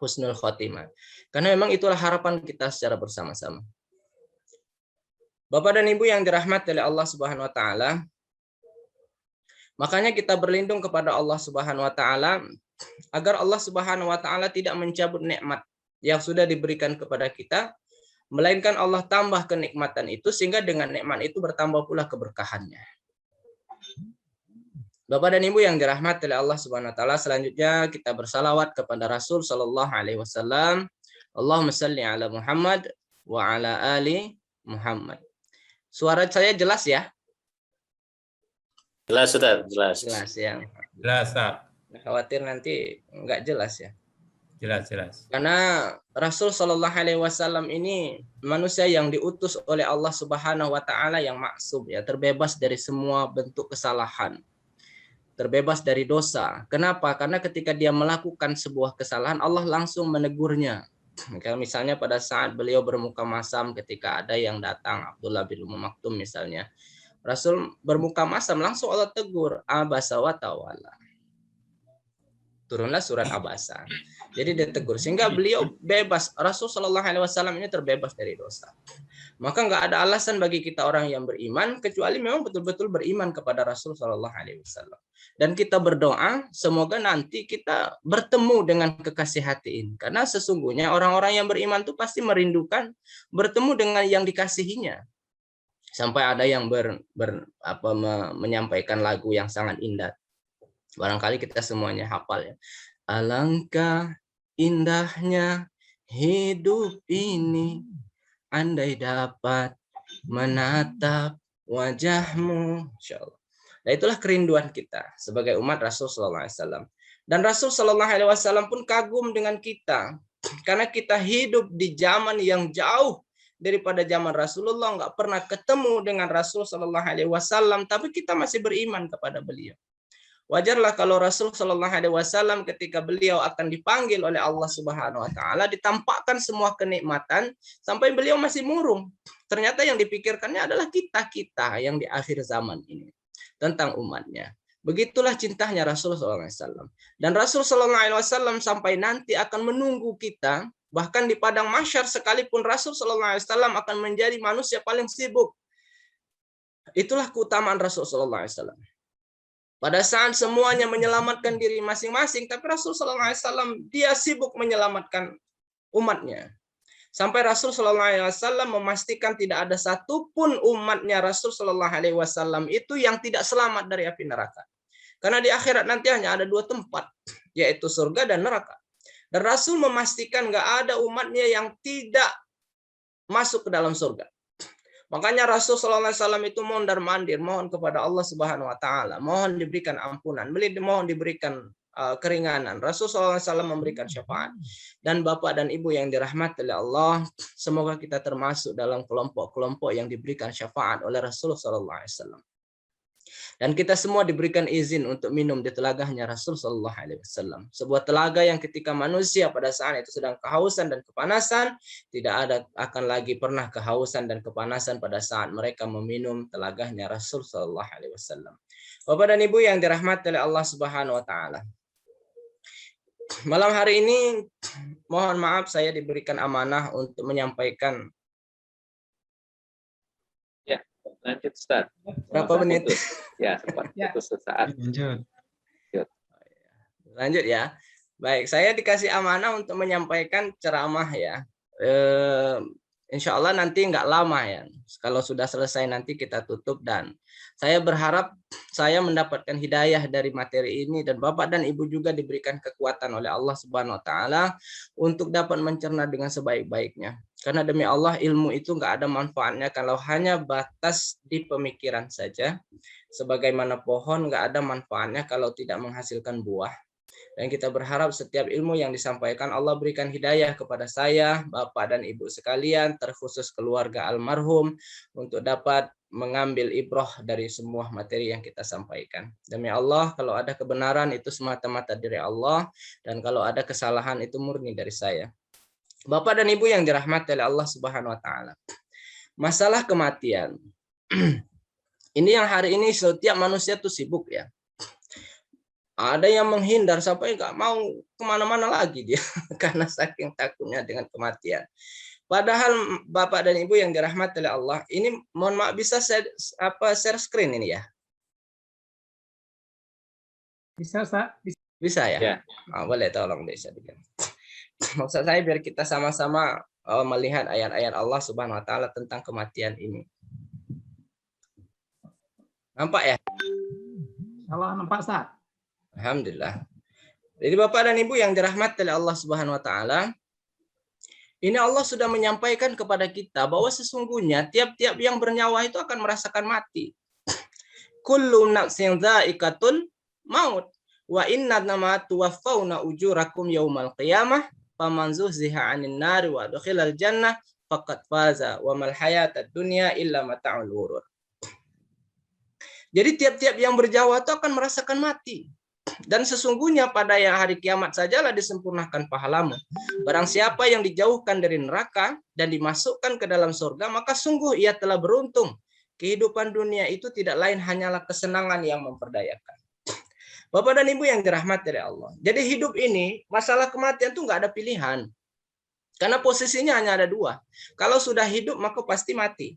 Husnul khotimah. Karena memang itulah harapan kita secara bersama-sama. Bapak dan Ibu yang dirahmati oleh Allah Subhanahu wa taala, makanya kita berlindung kepada Allah Subhanahu wa taala agar Allah Subhanahu wa taala tidak mencabut nikmat yang sudah diberikan kepada kita, melainkan Allah tambah kenikmatan itu sehingga dengan nikmat itu bertambah pula keberkahannya. Bapak dan Ibu yang dirahmati oleh Allah Subhanahu wa taala, selanjutnya kita bersalawat kepada Rasul sallallahu alaihi wasallam. Allahumma shalli ala Muhammad wa ala ali Muhammad. Suara saya jelas ya? Jelas, Ustaz, jelas. Jelas ya. Jelas, Ustaz. Khawatir nanti nggak jelas ya. Jelas, jelas. Karena Rasul Shallallahu Alaihi Wasallam ini manusia yang diutus oleh Allah Subhanahu Wa Taala yang maksum, ya, terbebas dari semua bentuk kesalahan, terbebas dari dosa. Kenapa? Karena ketika dia melakukan sebuah kesalahan, Allah langsung menegurnya. Misalnya pada saat beliau bermuka masam ketika ada yang datang, Abdullah bin Maktum misalnya, Rasul bermuka masam langsung Allah tegur, abasa wa tawalla. Turunlah surat Abasa. Jadi dia tegur sehingga beliau bebas. Rasul Shallallahu Alaihi Wasallam ini terbebas dari dosa. Maka nggak ada alasan bagi kita orang yang beriman kecuali memang betul-betul beriman kepada Rasul Shallallahu Alaihi Wasallam. Dan kita berdoa semoga nanti kita bertemu dengan kekasih hati ini. Karena sesungguhnya orang-orang yang beriman itu pasti merindukan bertemu dengan yang dikasihinya. Sampai ada yang menyampaikan lagu yang sangat indah. Barangkali kita semuanya hafal ya. Alangkah indahnya hidup ini, andai dapat menatap wajahmu. Insyaallah. Nah, itulah kerinduan kita sebagai umat Rasul Sallallahu Alaihi Wasallam. Dan Rasul Sallallahu Alaihi Wasallam pun kagum dengan kita. Karena kita hidup di zaman yang jauh daripada zaman Rasulullah, nggak pernah ketemu dengan Rasul Sallallahu Alaihi Wasallam, tapi kita masih beriman kepada beliau. Wajarlah kalau Rasul Shallallahu Alaihi Wasallam ketika beliau akan dipanggil oleh Allah Subhanahu Wa Taala ditampakkan semua kenikmatan sampai beliau masih murung. Ternyata yang dipikirkannya adalah kita yang di akhir zaman ini tentang umatnya. Begitulah cintanya Rasul Shallallahu Alaihi Wasallam. Dan Rasul Shallallahu Alaihi Wasallam sampai nanti akan menunggu kita, bahkan di padang mahsyar sekalipun Rasul Shallallahu Alaihi Wasallam akan menjadi manusia paling sibuk. Itulah keutamaan Rasul Shallallahu Alaihi Wasallam. Pada saat semuanya menyelamatkan diri masing-masing, tapi Rasul Sallallahu Alaihi Wasallam dia sibuk menyelamatkan umatnya. Sampai Rasul Sallallahu Alaihi Wasallam memastikan tidak ada satupun umatnya Rasul Sallallahu Alaihi Wasallam itu yang tidak selamat dari api neraka. Karena di akhirat nanti hanya ada dua tempat, yaitu surga dan neraka. Dan Rasul memastikan nggak ada umatnya yang tidak masuk ke dalam surga. Makanya Rasul Sallallahu Alaihi Wasallam itu mondar-mandir, mohon kepada Allah Subhanahu Wa Taala, mohon diberikan ampunan, mohon diberikan keringanan. Rasul Sallallahu Alaihi Wasallam memberikan syafaat. Dan Bapak dan Ibu yang dirahmati oleh Allah, semoga kita termasuk dalam kelompok-kelompok yang diberikan syafaat oleh Rasul Sallallahu Alaihi Wasallam. Dan kita semua diberikan izin untuk minum di telaganya Rasul Sallallahu Alaihi Wasallam. Sebuah telaga yang ketika manusia pada saat itu sedang kehausan dan kepanasan, tidak akan lagi pernah kehausan dan kepanasan pada saat mereka meminum telaganya Rasul Sallallahu Alaihi Wasallam. Bapak dan Ibu yang dirahmati oleh Allah Subhanahu Wa Taala. Malam hari ini, mohon maaf saya diberikan amanah untuk menyampaikan. Lanjut, Ustaz. Berapa menit? Ya, sempat putus sesaat. Lanjut ya. Baik, saya dikasih amanah untuk menyampaikan ceramah ya. Insya Allah nanti nggak lama ya. Kalau sudah selesai nanti kita tutup, dan saya berharap saya mendapatkan hidayah dari materi ini dan Bapak dan Ibu juga diberikan kekuatan oleh Allah Subhanahu Wa Taala untuk dapat mencerna dengan sebaik-baiknya. Karena demi Allah ilmu itu nggak ada manfaatnya kalau hanya batas di pemikiran saja. Sebagaimana pohon nggak ada manfaatnya kalau tidak menghasilkan buah. Dan kita berharap setiap ilmu yang disampaikan Allah berikan hidayah kepada saya, Bapak dan Ibu sekalian, terkhusus keluarga almarhum, untuk dapat mengambil ibrah dari semua materi yang kita sampaikan. Demi Allah, kalau ada kebenaran itu semata-mata dari Allah, dan kalau ada kesalahan itu murni dari saya. Bapak dan Ibu yang dirahmati oleh Allah Subhanahu wa taala. Masalah kematian. Ini yang hari ini setiap manusia tuh sibuk ya. Ada yang menghindar sampai nggak mau kemana-mana lagi dia karena saking takutnya dengan kematian. Padahal Bapak dan Ibu yang dirahmati oleh Allah, ini mohon maaf bisa share screen ini ya? Bisa, Sa? Bisa ya? Ya. Oh, boleh tolong bisa diganti. Maksud saya biar kita sama-sama melihat ayat-ayat Allah Subhanahu wa taala tentang kematian ini. Nampak ya? Salah nampak, Sa? Alhamdulillah. Jadi Bapak dan Ibu yang dirahmati oleh Allah Subhanahu wa taala, ini Allah sudah menyampaikan kepada kita bahwa sesungguhnya tiap-tiap yang bernyawa itu akan merasakan mati. Kullu nafsin dha'iqatul maut wa innama tuwaffawna ujurakum yaumal qiyamah faman zuhziha 'anil nari wa adkhilal jannah faqad faza wa mal hayatad dunya illa mata'ul ghurur. Jadi tiap-tiap yang bernyawa itu akan merasakan mati. Dan sesungguhnya pada yang hari kiamat sajalah disempurnakan pahalamu. Barang siapa yang dijauhkan dari neraka dan dimasukkan ke dalam surga, maka sungguh ia telah beruntung. Kehidupan dunia itu tidak lain hanyalah kesenangan yang memperdayakan. Bapak dan Ibu yang dirahmati oleh Allah. Jadi hidup ini, masalah kematian itu nggak ada pilihan. Karena posisinya hanya ada dua. Kalau sudah hidup, maka pasti mati.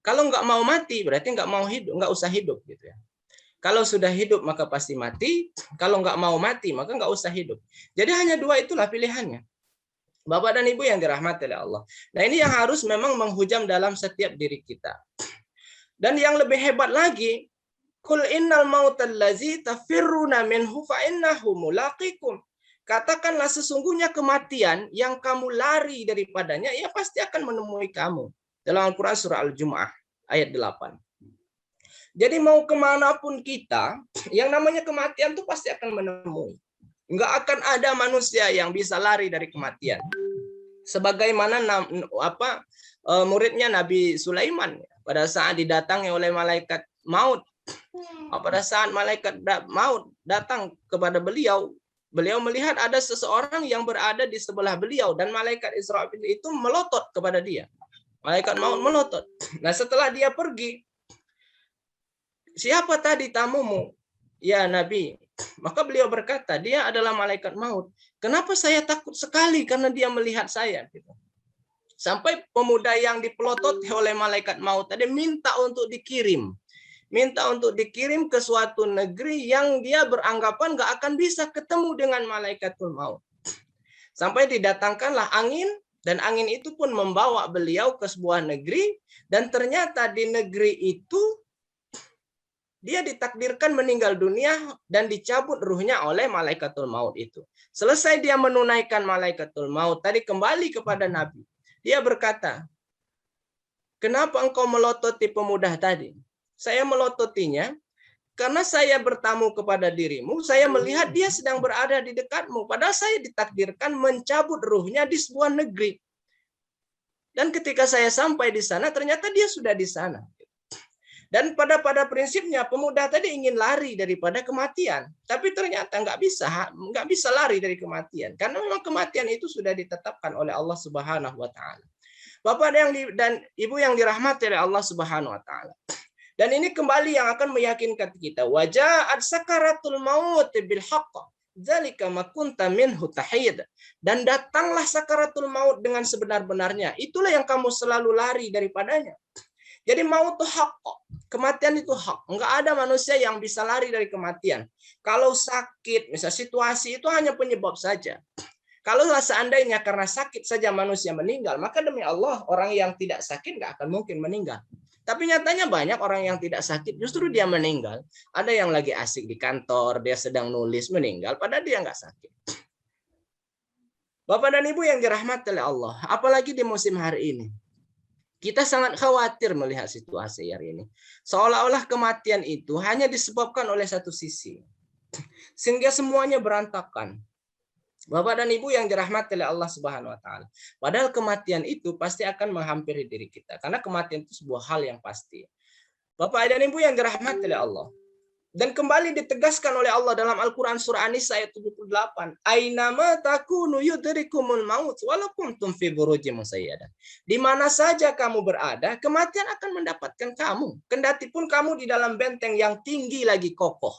Kalau nggak mau mati, berarti nggak mau hidup, nggak usah hidup gitu ya. Kalau sudah hidup, maka pasti mati. Kalau nggak mau mati, maka nggak usah hidup. Jadi hanya dua itulah pilihannya. Bapak dan Ibu yang dirahmati oleh Allah. Nah ini yang harus memang menghujam dalam setiap diri kita. Dan yang lebih hebat lagi, Qul innal mautal ladzi tafirruna minhu fa innahu mulaqikum. Katakanlah sesungguhnya kematian yang kamu lari daripadanya, ia pasti akan menemui kamu. Dalam Al-Quran surah Al-Jumu'ah ayat 8. Jadi mau kemanapun kita, yang namanya kematian itu pasti akan menemui. Nggak akan ada manusia yang bisa lari dari kematian. Sebagaimana muridnya Nabi Sulaiman pada saat didatangi oleh malaikat maut. Pada saat malaikat maut datang kepada beliau, beliau melihat ada seseorang yang berada di sebelah beliau dan malaikat Israfil itu melotot kepada dia. Malaikat maut melotot. Nah setelah dia pergi, siapa tadi tamumu? Ya Nabi. Maka beliau berkata, dia adalah malaikat maut. Kenapa saya takut sekali karena dia melihat saya? Sampai pemuda yang dipelotot oleh malaikat maut tadi minta untuk dikirim. Minta untuk dikirim ke suatu negeri yang dia beranggapan nggak akan bisa ketemu dengan malaikatul maut. Sampai didatangkanlah angin, dan angin itu pun membawa beliau ke sebuah negeri, dan ternyata di negeri itu dia ditakdirkan meninggal dunia dan dicabut ruhnya oleh malaikatul maut itu. Selesai dia menunaikan malaikatul maut, tadi kembali kepada Nabi. Dia berkata, kenapa engkau melototi pemuda tadi? Saya melototinya karena saya bertamu kepada dirimu, saya melihat dia sedang berada di dekatmu. Padahal saya ditakdirkan mencabut ruhnya di sebuah negeri. Dan ketika saya sampai di sana, ternyata dia sudah di sana. Dan pada prinsipnya pemuda tadi ingin lari daripada kematian, tapi ternyata nggak bisa lari dari kematian, karena memang kematian itu sudah ditetapkan oleh Allah Subhanahu Wa Taala. Bapak dan Ibu yang dirahmati oleh Allah Subhanahu Wa Taala. Dan ini kembali yang akan meyakinkan kita. Waja'at sakaratul maut bil haqq. Dzalika ma kunta minhu tahid. Dan datanglah sakaratul maut dengan sebenar-benarnya. Itulah yang kamu selalu lari daripadanya. Jadi maut itu hak. Kematian itu hak. Enggak ada manusia yang bisa lari dari kematian. Kalau sakit, misal situasi itu hanya penyebab saja. Kalau seandainya karena sakit saja manusia meninggal, maka demi Allah orang yang tidak sakit nggak akan mungkin meninggal. Tapi nyatanya banyak orang yang tidak sakit, justru dia meninggal. Ada yang lagi asik di kantor, dia sedang nulis, meninggal, padahal dia nggak sakit. Bapak dan Ibu yang dirahmati oleh Allah, apalagi di musim hari ini. Kita sangat khawatir melihat situasi hari ini. Seolah-olah kematian itu hanya disebabkan oleh satu sisi. Sehingga semuanya berantakan. Bapak dan Ibu yang dirahmati oleh Allah Subhanahu wa taala. Padahal kematian itu pasti akan menghampiri diri kita karena kematian itu sebuah hal yang pasti. Bapak dan Ibu yang dirahmati oleh Allah. Dan kembali ditegaskan oleh Allah dalam Al-Qur'an surah An-Nisa ayat 78. Ainama takunu yudrikumul maut walau kuntum fi burujim musayyadah. Di mana saja kamu berada, kematian akan mendapatkan kamu. Kendati pun kamu di dalam benteng yang tinggi lagi kokoh.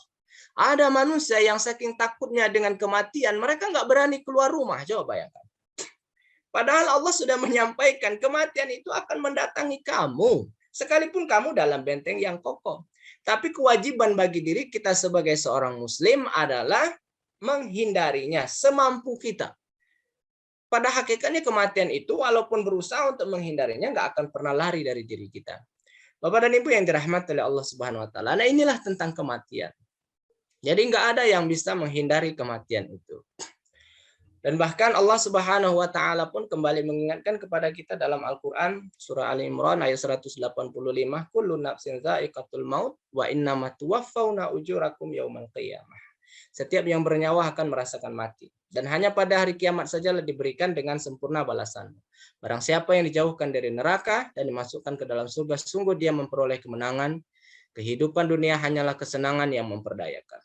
Ada manusia yang saking takutnya dengan kematian, mereka nggak berani keluar rumah. Coba bayangkan. Padahal Allah sudah menyampaikan kematian itu akan mendatangi kamu. Sekalipun kamu dalam benteng yang kokoh. Tapi kewajiban bagi diri kita sebagai seorang muslim adalah menghindarinya semampu kita. Pada hakikatnya kematian itu walaupun berusaha untuk menghindarinya nggak akan pernah lari dari diri kita. Bapak dan Ibu yang dirahmati oleh Allah Subhanahu wa taala. Nah, inilah tentang kematian. Jadi nggak ada yang bisa menghindari kematian itu. Dan bahkan Allah Subhanahu wa taala pun kembali mengingatkan kepada kita dalam Al-Qur'an surah Ali Imran ayat 185, kullu nafsin dha'iqatul maut wa innama tuwaffawna ujurakum yaumal qiyamah. Setiap yang bernyawa akan merasakan mati dan hanya pada hari kiamat sajalah diberikan dengan sempurna balasan. Barang siapa yang dijauhkan dari neraka dan dimasukkan ke dalam surga, sungguh dia memperoleh kemenangan. Kehidupan dunia hanyalah kesenangan yang memperdayakan.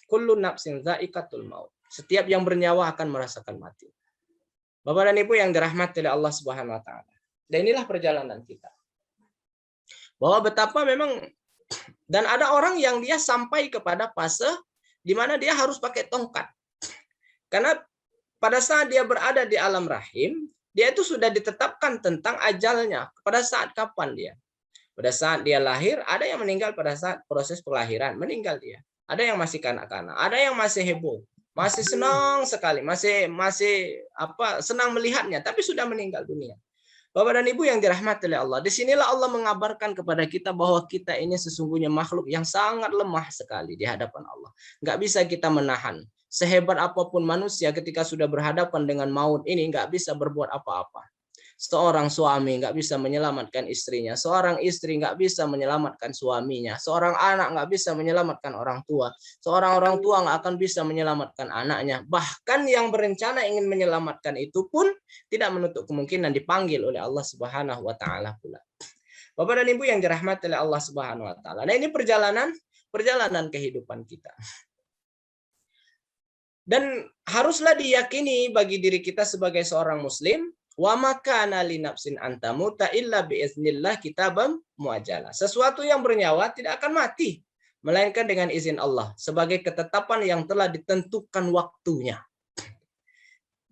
Kullu nafsin dha'iqatul maut. Setiap yang bernyawa akan merasakan mati. Bapak dan Ibu yang dirahmati oleh Allah Subhanahu wa taala. Dan inilah perjalanan kita. Bahwa betapa memang dan ada orang yang dia sampai kepada fase di mana dia harus pakai tongkat. Karena pada saat dia berada di alam rahim, dia itu sudah ditetapkan tentang ajalnya. Pada saat kapan dia? Pada saat dia lahir, ada yang meninggal pada saat proses kelahiran, meninggal dia. Ada yang masih kanak-kanak, ada yang masih heboh. Masih senang sekali, masih senang melihatnya, tapi sudah meninggal dunia. Bapak dan Ibu yang dirahmati oleh Allah, disinilah Allah mengabarkan kepada kita bahwa kita ini sesungguhnya makhluk yang sangat lemah sekali di hadapan Allah. Nggak bisa kita menahan. Sehebat apapun manusia ketika sudah berhadapan dengan maut ini nggak bisa berbuat apa-apa. Seorang suami nggak bisa menyelamatkan istrinya, seorang istri nggak bisa menyelamatkan suaminya, seorang anak nggak bisa menyelamatkan orang tua, seorang orang tua nggak akan bisa menyelamatkan anaknya. Bahkan yang berencana ingin menyelamatkan itu pun tidak menutup kemungkinan dipanggil oleh Allah Subhanahu wa taala pula. Bapak dan Ibu yang dirahmati oleh Allah Subhanahu wa taala. Nah, ini perjalanan kehidupan kita. Dan haruslah diyakini bagi diri kita sebagai seorang muslim, wa makana li nafsin antamuta illa biiznillah kitabam muajjalah. Sesuatu yang bernyawa tidak akan mati melainkan dengan izin Allah sebagai ketetapan yang telah ditentukan waktunya.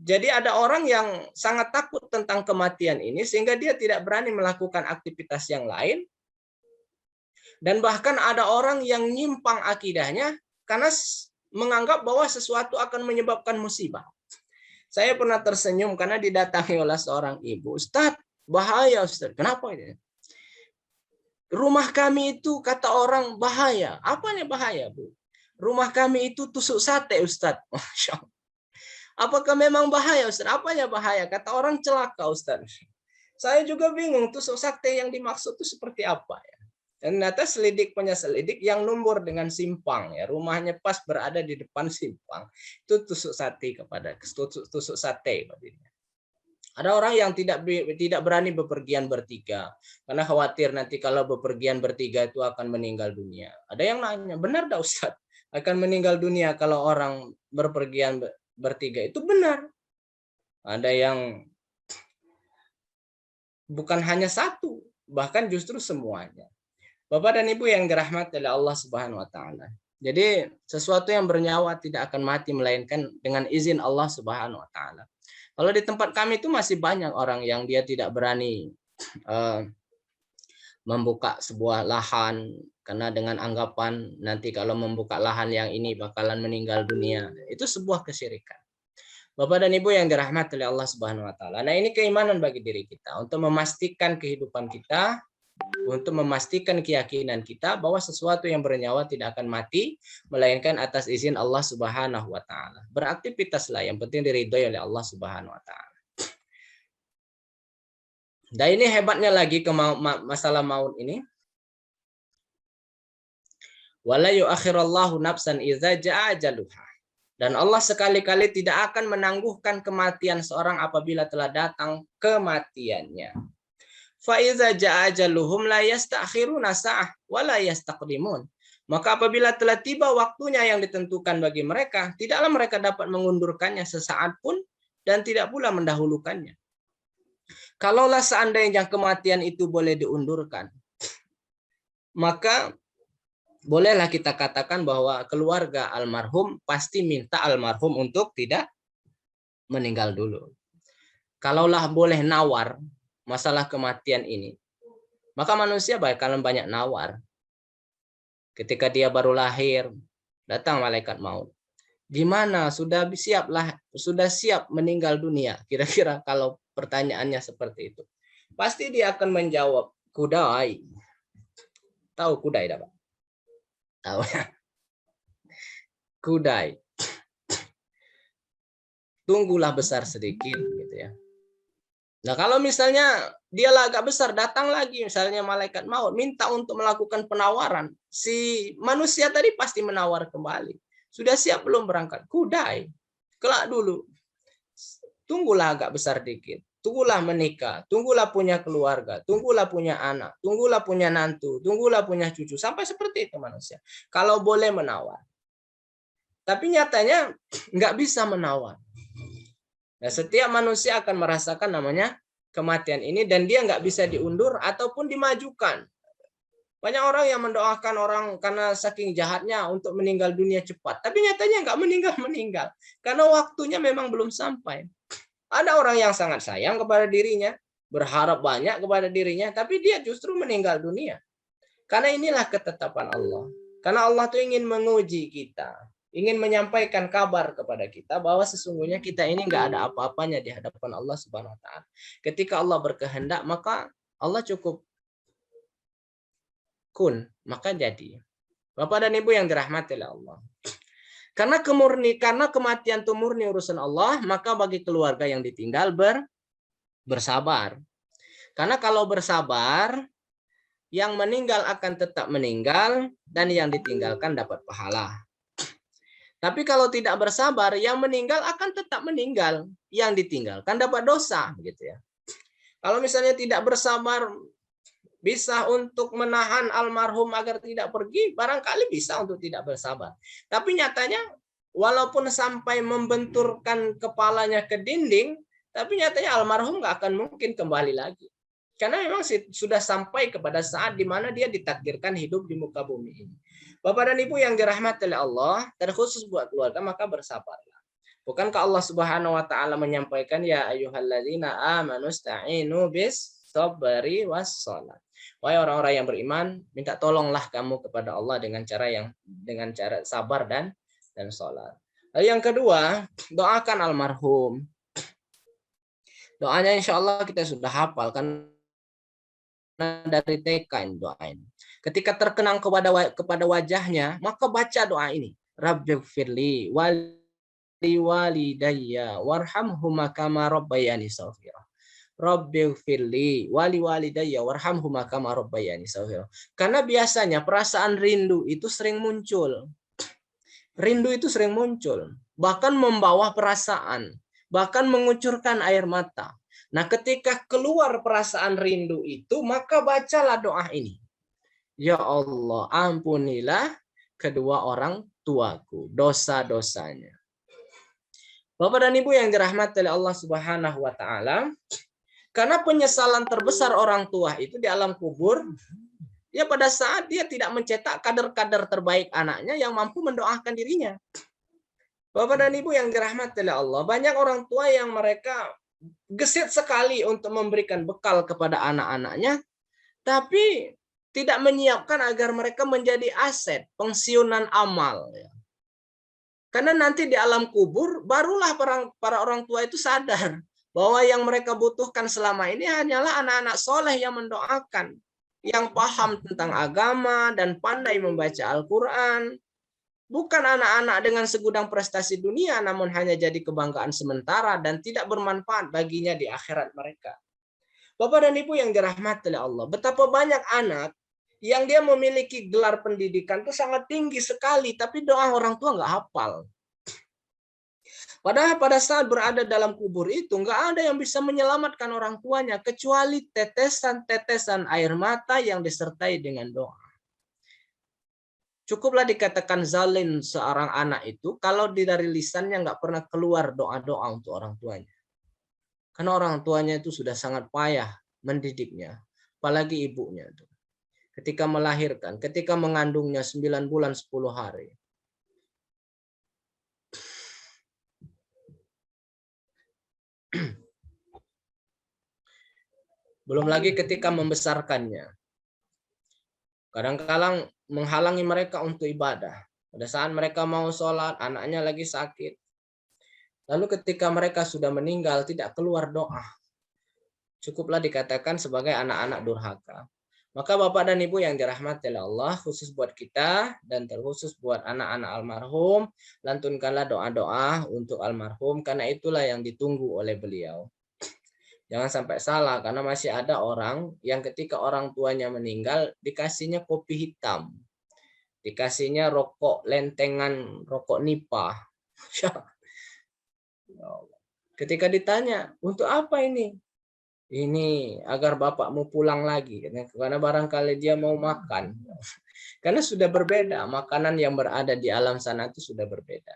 Jadi ada orang yang sangat takut tentang kematian ini sehingga dia tidak berani melakukan aktivitas yang lain. Dan bahkan ada orang yang nyimpang akidahnya karena menganggap bahwa sesuatu akan menyebabkan musibah. Saya pernah tersenyum karena didatangi oleh seorang ibu. Ustadz, bahaya Ustadz. Kenapa ini? Rumah kami itu kata orang bahaya. Apanya bahaya, Bu? Rumah kami itu tusuk sate, Ustadz. Masya Allah. Apakah memang bahaya, Ustadz? Apanya bahaya? Kata orang celaka, Ustadz. Saya juga bingung tusuk sate yang dimaksud itu seperti apa ya. Dan ternyata selidik punya selidik yang numur dengan simpang ya, rumahnya pas berada di depan simpang. Itu tusuk sate tusuk sate. Ada orang yang tidak berani bepergian bertiga karena khawatir nanti kalau bepergian bertiga itu akan meninggal dunia. Ada yang nanya, benar dah Ustaz akan meninggal dunia kalau orang berpergian bertiga? Itu benar. Ada yang bukan hanya satu, bahkan justru semuanya. Bapak dan Ibu yang dirahmati oleh Allah Subhanahu wa taala. Jadi sesuatu yang bernyawa tidak akan mati melainkan dengan izin Allah Subhanahu wa taala. Kalau di tempat kami itu masih banyak orang yang dia tidak berani membuka sebuah lahan karena dengan anggapan nanti kalau membuka lahan yang ini bakalan meninggal dunia. Itu sebuah kesyirikan. Bapak dan Ibu yang dirahmati oleh Allah Subhanahu wa taala. Nah, ini keimanan bagi diri kita untuk memastikan kehidupan kita, untuk memastikan keyakinan kita bahwa sesuatu yang bernyawa tidak akan mati melainkan atas izin Allah Subhanahu wa taala. Beraktivitaslah, yang penting diridhoi oleh Allah Subhanahu wa taala. Dan ini hebatnya lagi ke masalah maut ini. Wala yu'akhirallahu nafsan idza jaa ajaluha. Dan Allah sekali-kali tidak akan menangguhkan kematian seorang apabila telah datang kematiannya. Fa iza jaa ajaluhum la yasta'khiruna sa'ah wa la yastaqdimun. Maka apabila telah tiba waktunya yang ditentukan bagi mereka, tidaklah mereka dapat mengundurkannya sesaat pun dan tidak pula mendahulukannya. Kalaulah seandainya kematian itu boleh diundurkan, maka bolehlah kita katakan bahwa keluarga almarhum pasti minta almarhum untuk tidak meninggal dulu. Kalaulah boleh nawar masalah kematian ini, maka manusia bakalan banyak nawar. Ketika dia baru lahir, datang malaikat maut. Gimana? Sudah siap meninggal dunia? Kira-kira kalau pertanyaannya seperti itu. Pasti dia akan menjawab, kudai. Tahu kudai, Pak? Tahu ya? Kudai. Tunggulah besar sedikit gitu ya. Nah, kalau misalnya dia agak besar, datang lagi misalnya malaikat maut minta untuk melakukan penawaran, si manusia tadi pasti menawar kembali. Sudah siap belum berangkat? Kudai. Kelak dulu. Tunggulah agak besar dikit. Tunggulah menikah, tunggulah punya keluarga, tunggulah punya anak, tunggulah punya nantu, tunggulah punya cucu. Sampai seperti itu manusia. Kalau boleh menawar. Tapi nyatanya nggak bisa menawar. Nah, setiap manusia akan merasakan namanya kematian ini dan dia nggak bisa diundur ataupun dimajukan. Banyak orang yang mendoakan orang karena saking jahatnya untuk meninggal dunia cepat. Tapi nyatanya nggak meninggal. Karena waktunya memang belum sampai. Ada orang yang sangat sayang kepada dirinya, berharap banyak kepada dirinya, tapi dia justru meninggal dunia. Karena inilah ketetapan Allah. Karena Allah tuh ingin menguji kita. Ingin menyampaikan kabar kepada kita bahwa sesungguhnya kita ini nggak ada apa-apanya di hadapan Allah Subhanahu wa Ta'ala. Ketika Allah berkehendak, maka Allah cukup kun, maka jadi. Bapak dan Ibu yang dirahmati oleh Allah. Karena kematian itu murni urusan Allah, maka bagi keluarga yang ditinggal bersabar. Karena kalau bersabar, yang meninggal akan tetap meninggal dan yang ditinggalkan dapat pahala. Tapi kalau tidak bersabar, yang meninggal akan tetap meninggal, yang ditinggalkan dapat dosa, gitu ya. Kalau misalnya tidak bersabar, bisa untuk menahan almarhum agar tidak pergi, barangkali bisa untuk tidak bersabar. Tapi nyatanya, walaupun sampai membenturkan kepalanya ke dinding, tapi nyatanya almarhum nggak akan mungkin kembali lagi. Karena memang sudah sampai kepada saat di mana dia ditakdirkan hidup di muka bumi ini. Bapak dan Ibu yang dirahmati oleh Allah, terkhusus buat keluarga, maka bersabarlah. Bukankah Allah Subhanahu wa Ta'ala menyampaikan, ya ayyuhalladzina amanu sta'inu bis sabri was shalah. Wahai orang-orang yang beriman, minta tolonglah kamu kepada Allah dengan cara sabar dan sholat. Lalu yang kedua, doakan almarhum. Doanya insya Allah kita sudah hafal karena dari TK doain. Ketika terkenang kepada wajahnya, maka baca doa ini. Rabbighfirli wali walidayya warhamhuma kama rabbayani shaghira. Rabbighfirli wali walidayya warhamhuma kama rabbayani shaghira. Karena biasanya perasaan rindu itu sering muncul. Rindu itu sering muncul, bahkan membawa perasaan, bahkan mengucurkan air mata. Nah, ketika keluar perasaan rindu itu, maka bacalah doa ini. Ya Allah, ampunilah kedua orang tuaku, dosa-dosanya. Bapak dan Ibu yang dirahmati oleh Allah Subhanahu wa Ta'ala, karena penyesalan terbesar orang tua itu di alam kubur, ya pada saat dia tidak mencetak kader-kader terbaik anaknya yang mampu mendoakan dirinya. Bapak dan Ibu yang dirahmati oleh Allah, banyak orang tua yang mereka gesit sekali untuk memberikan bekal kepada anak-anaknya, tapi tidak menyiapkan agar mereka menjadi aset, pensiunan amal. Karena nanti di alam kubur, barulah para orang tua itu sadar bahwa yang mereka butuhkan selama ini hanyalah anak-anak soleh yang mendoakan, yang paham tentang agama dan pandai membaca Al-Quran. Bukan anak-anak dengan segudang prestasi dunia, namun hanya jadi kebanggaan sementara dan tidak bermanfaat baginya di akhirat mereka. Bapak dan Ibu yang dirahmati oleh Allah, betapa banyak anak yang dia memiliki gelar pendidikan itu sangat tinggi sekali, tapi doa orang tua nggak hafal. Padahal pada saat berada dalam kubur itu nggak ada yang bisa menyelamatkan orang tuanya kecuali tetesan-tetesan air mata yang disertai dengan doa. Cukuplah dikatakan zalim seorang anak itu kalau dari lisannya nggak pernah keluar doa-doa untuk orang tuanya. Karena orang tuanya itu sudah sangat payah mendidiknya, apalagi ibunya itu. Ketika melahirkan, ketika mengandungnya 9 bulan 10 hari. Belum lagi ketika membesarkannya. Kadang-kadang menghalangi mereka untuk ibadah. Pada saat mereka mau sholat, anaknya lagi sakit. Lalu ketika mereka sudah meninggal, tidak keluar doa. Cukuplah dikatakan sebagai anak-anak durhaka. Maka Bapak dan Ibu yang dirahmati oleh Allah, khusus buat kita dan terkhusus buat anak-anak almarhum, lantunkanlah doa-doa untuk almarhum, karena itulah yang ditunggu oleh beliau. Jangan sampai salah, karena masih ada orang yang ketika orang tuanya meninggal, dikasihnya kopi hitam. Dikasihnya rokok lentengan, rokok nipah. Ketika ditanya, untuk apa ini? Ini agar bapakmu pulang lagi. Karena barangkali dia mau makan. Karena sudah berbeda, makanan yang berada di alam sana itu sudah berbeda.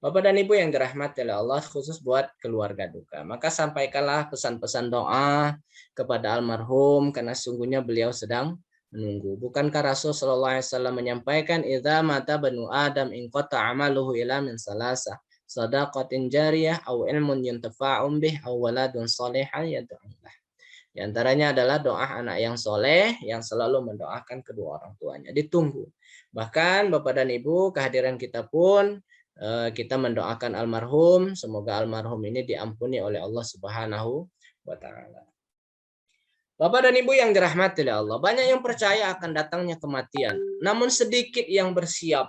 Bapak dan Ibu yang dirahmati oleh Allah, khusus buat keluarga duka. Maka sampaikanlah pesan-pesan doa kepada almarhum, karena sungguhnya beliau sedang menunggu. Bukankah Rasul sallallahu alaihi wasallam menyampaikan, "Idza mata banu Adam in qata amaluhu ila min salasa, shadaqatin jariyah aw ilmun yuntafa'u bih aw waladun shalihan yad'u lah." Di antaranya adalah doa anak yang soleh yang selalu mendoakan kedua orang tuanya. Ditunggu. Bahkan Bapak dan Ibu, kehadiran kita pun kita mendoakan almarhum, semoga almarhum ini diampuni oleh Allah Subhanahu wa taala. Bapak dan Ibu yang dirahmati oleh Allah, banyak yang percaya akan datangnya kematian, namun sedikit yang bersiap.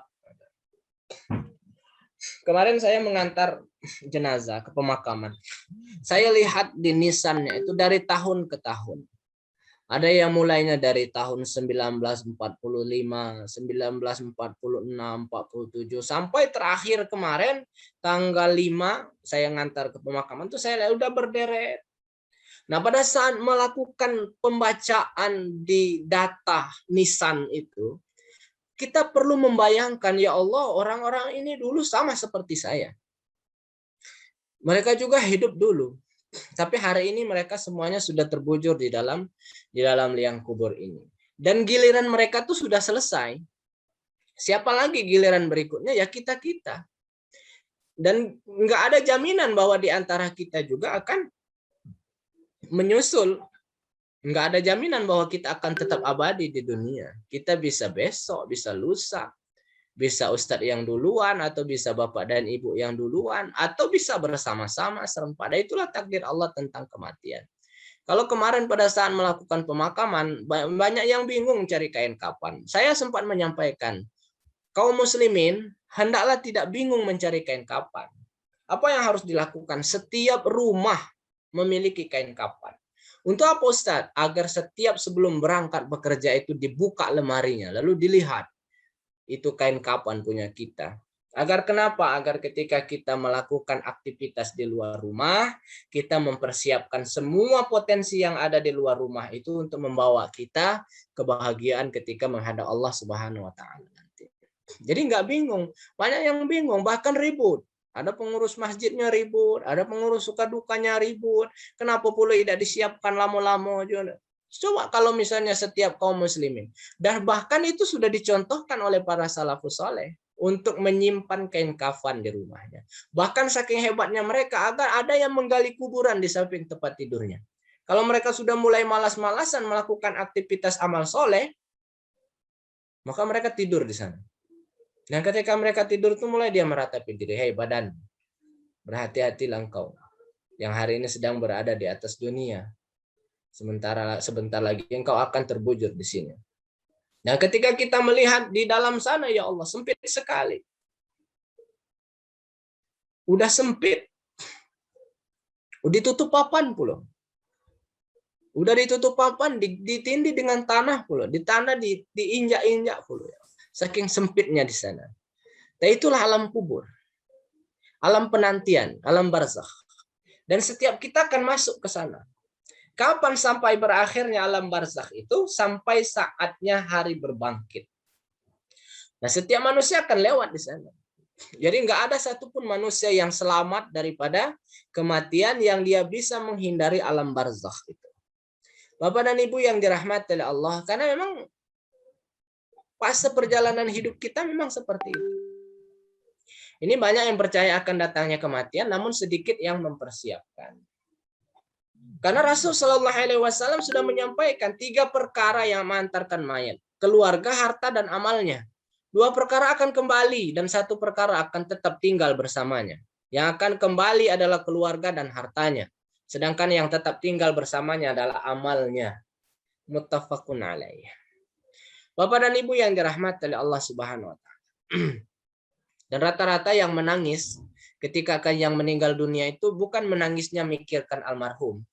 Kemarin saya mengantar jenazah ke pemakaman. Saya lihat di nisannya itu dari tahun ke tahun. Ada yang mulainya dari tahun 1945, 1946, 47, sampai terakhir kemarin tanggal 5 saya ngantar ke pemakaman itu saya lihat udah berderet. Nah, pada saat melakukan pembacaan di data nisan itu, kita perlu membayangkan, ya Allah, orang-orang ini dulu sama seperti saya. Mereka juga hidup dulu. Tapi hari ini mereka semuanya sudah terbujur di dalam liang kubur ini. Dan giliran mereka tuh sudah selesai. Siapa lagi giliran berikutnya? Ya kita-kita. Dan nggak ada jaminan bahwa di antara kita juga akan menyusul. Nggak ada jaminan bahwa kita akan tetap abadi di dunia. Kita bisa besok, bisa lusa. Bisa Ustadz yang duluan, atau bisa Bapak dan Ibu yang duluan, atau bisa bersama-sama serempada. Itulah takdir Allah tentang kematian. Kalau kemarin pada saat melakukan pemakaman, banyak yang bingung cari kain kafan. Saya sempat menyampaikan, kaum muslimin hendaklah tidak bingung mencari kain kafan. Apa yang harus dilakukan? Setiap rumah memiliki kain kafan. Untuk apa Ustadz? Agar setiap sebelum berangkat bekerja itu dibuka lemarinya, lalu dilihat. Itu kain kafan punya kita. Agar kenapa? Agar ketika kita melakukan aktivitas di luar rumah, kita mempersiapkan semua potensi yang ada di luar rumah itu untuk membawa kita kebahagiaan ketika menghadap Allah Subhanahu wa taala nanti. Jadi nggak bingung. Banyak yang bingung, bahkan ribut. Ada pengurus masjidnya ribut, ada pengurus suka dukanya ribut. Kenapa pula tidak disiapkan lama-lama juga? Coba kalau misalnya setiap kaum muslimin, dan bahkan itu sudah dicontohkan oleh para salafus saleh untuk menyimpan kain kafan di rumahnya. Bahkan saking hebatnya mereka, agar ada yang menggali kuburan di samping tempat tidurnya. Kalau mereka sudah mulai malas-malasan melakukan aktivitas amal soleh, maka mereka tidur di sana. Dan ketika mereka tidur itu mulai dia meratapi diri, hei badan, berhati-hatilah engkau yang hari ini sedang berada di atas dunia. Sebentar lagi engkau akan terbujur di sini. Nah, ketika kita melihat di dalam sana, ya Allah, sempit sekali. Udah sempit. Udah ditutup papan pula. Udah ditutup papan, ditindih dengan tanah pula. Di tanah diinjak-injak pula. Saking sempitnya di sana. Dan itulah alam kubur. alam penantian, alam barzakh. Dan setiap kita akan masuk ke sana. Kapan sampai berakhirnya alam barzakh itu? Sampai saatnya hari berbangkit. Nah, setiap manusia akan lewat di sana. Jadi nggak ada satupun manusia yang selamat daripada kematian yang dia bisa menghindari alam barzakh itu. Bapak dan Ibu yang dirahmati oleh Allah, karena memang fase perjalanan hidup kita memang seperti itu. Ini banyak yang percaya akan datangnya kematian, namun sedikit yang mempersiapkan. Karena Rasul Shallallahu Alaihi Wasallam sudah menyampaikan 3 perkara yang mengantarkan mayat: keluarga, harta, dan amalnya. 2 perkara akan kembali dan 1 perkara akan tetap tinggal bersamanya. Yang akan kembali adalah keluarga dan hartanya. Sedangkan yang tetap tinggal bersamanya adalah amalnya. Muttafaqun alaih. Bapak dan Ibu yang dirahmati oleh Allah Subhanahu wa taala. Dan rata-rata yang menangis ketika yang meninggal dunia itu bukan menangisnya mikirkan almarhum.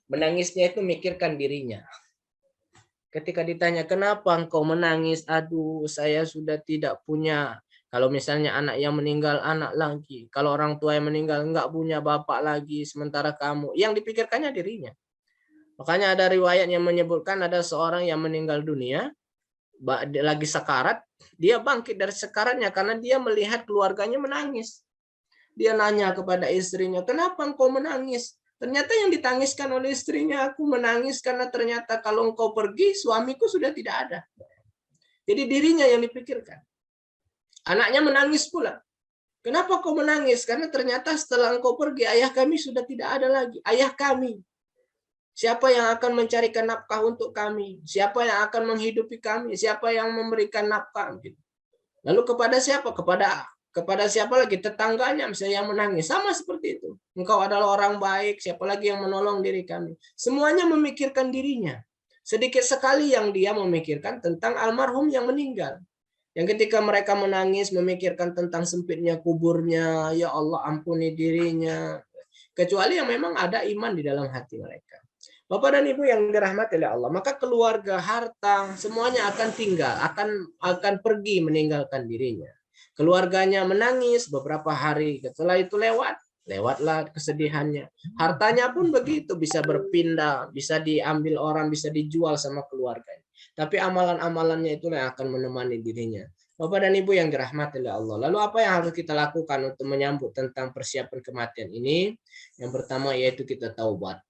Menangisnya itu mikirkan dirinya. Ketika ditanya, kenapa engkau menangis? Aduh, saya sudah tidak punya. Kalau misalnya anak yang meninggal, anak lagi. Kalau orang tua yang meninggal, enggak punya bapak lagi. Sementara kamu, yang dipikirkannya dirinya. Makanya ada riwayat yang menyebutkan ada seorang yang meninggal dunia, lagi sekarat, dia bangkit dari sekaratnya karena dia melihat keluarganya menangis. Dia nanya kepada istrinya, kenapa engkau menangis? Ternyata yang ditangiskan oleh istrinya, aku menangis karena ternyata kalau engkau pergi, suamiku sudah tidak ada. Jadi dirinya yang dipikirkan. Anaknya menangis pula. Kenapa kau menangis? Karena ternyata setelah engkau pergi, ayah kami sudah tidak ada lagi. Ayah kami. Siapa yang akan mencarikan nafkah untuk kami? Siapa yang akan menghidupi kami? Siapa yang memberikan nafkah? Lalu kepada siapa? Kepada siapa lagi? Tetangganya misalnya yang menangis. Sama seperti itu. Engkau adalah orang baik, siapa lagi yang menolong diri kami? Semuanya memikirkan dirinya. Sedikit sekali yang dia memikirkan tentang almarhum yang meninggal. Yang ketika mereka menangis memikirkan tentang sempitnya kuburnya, ya Allah ampuni dirinya. Kecuali yang memang ada iman di dalam hati mereka. Bapak dan Ibu yang dirahmati oleh Allah, maka keluarga, harta, semuanya akan tinggal, akan pergi meninggalkan dirinya. Keluarganya menangis beberapa hari, setelah itu lewatlah kesedihannya. Hartanya pun begitu, bisa berpindah, bisa diambil orang, bisa dijual sama keluarganya. Tapi amalan-amalannya itulah yang akan menemani dirinya. Bapak dan Ibu yang dirahmati oleh Allah. Lalu apa yang harus kita lakukan untuk menyambut tentang persiapan kematian ini? Yang pertama yaitu kita taubat.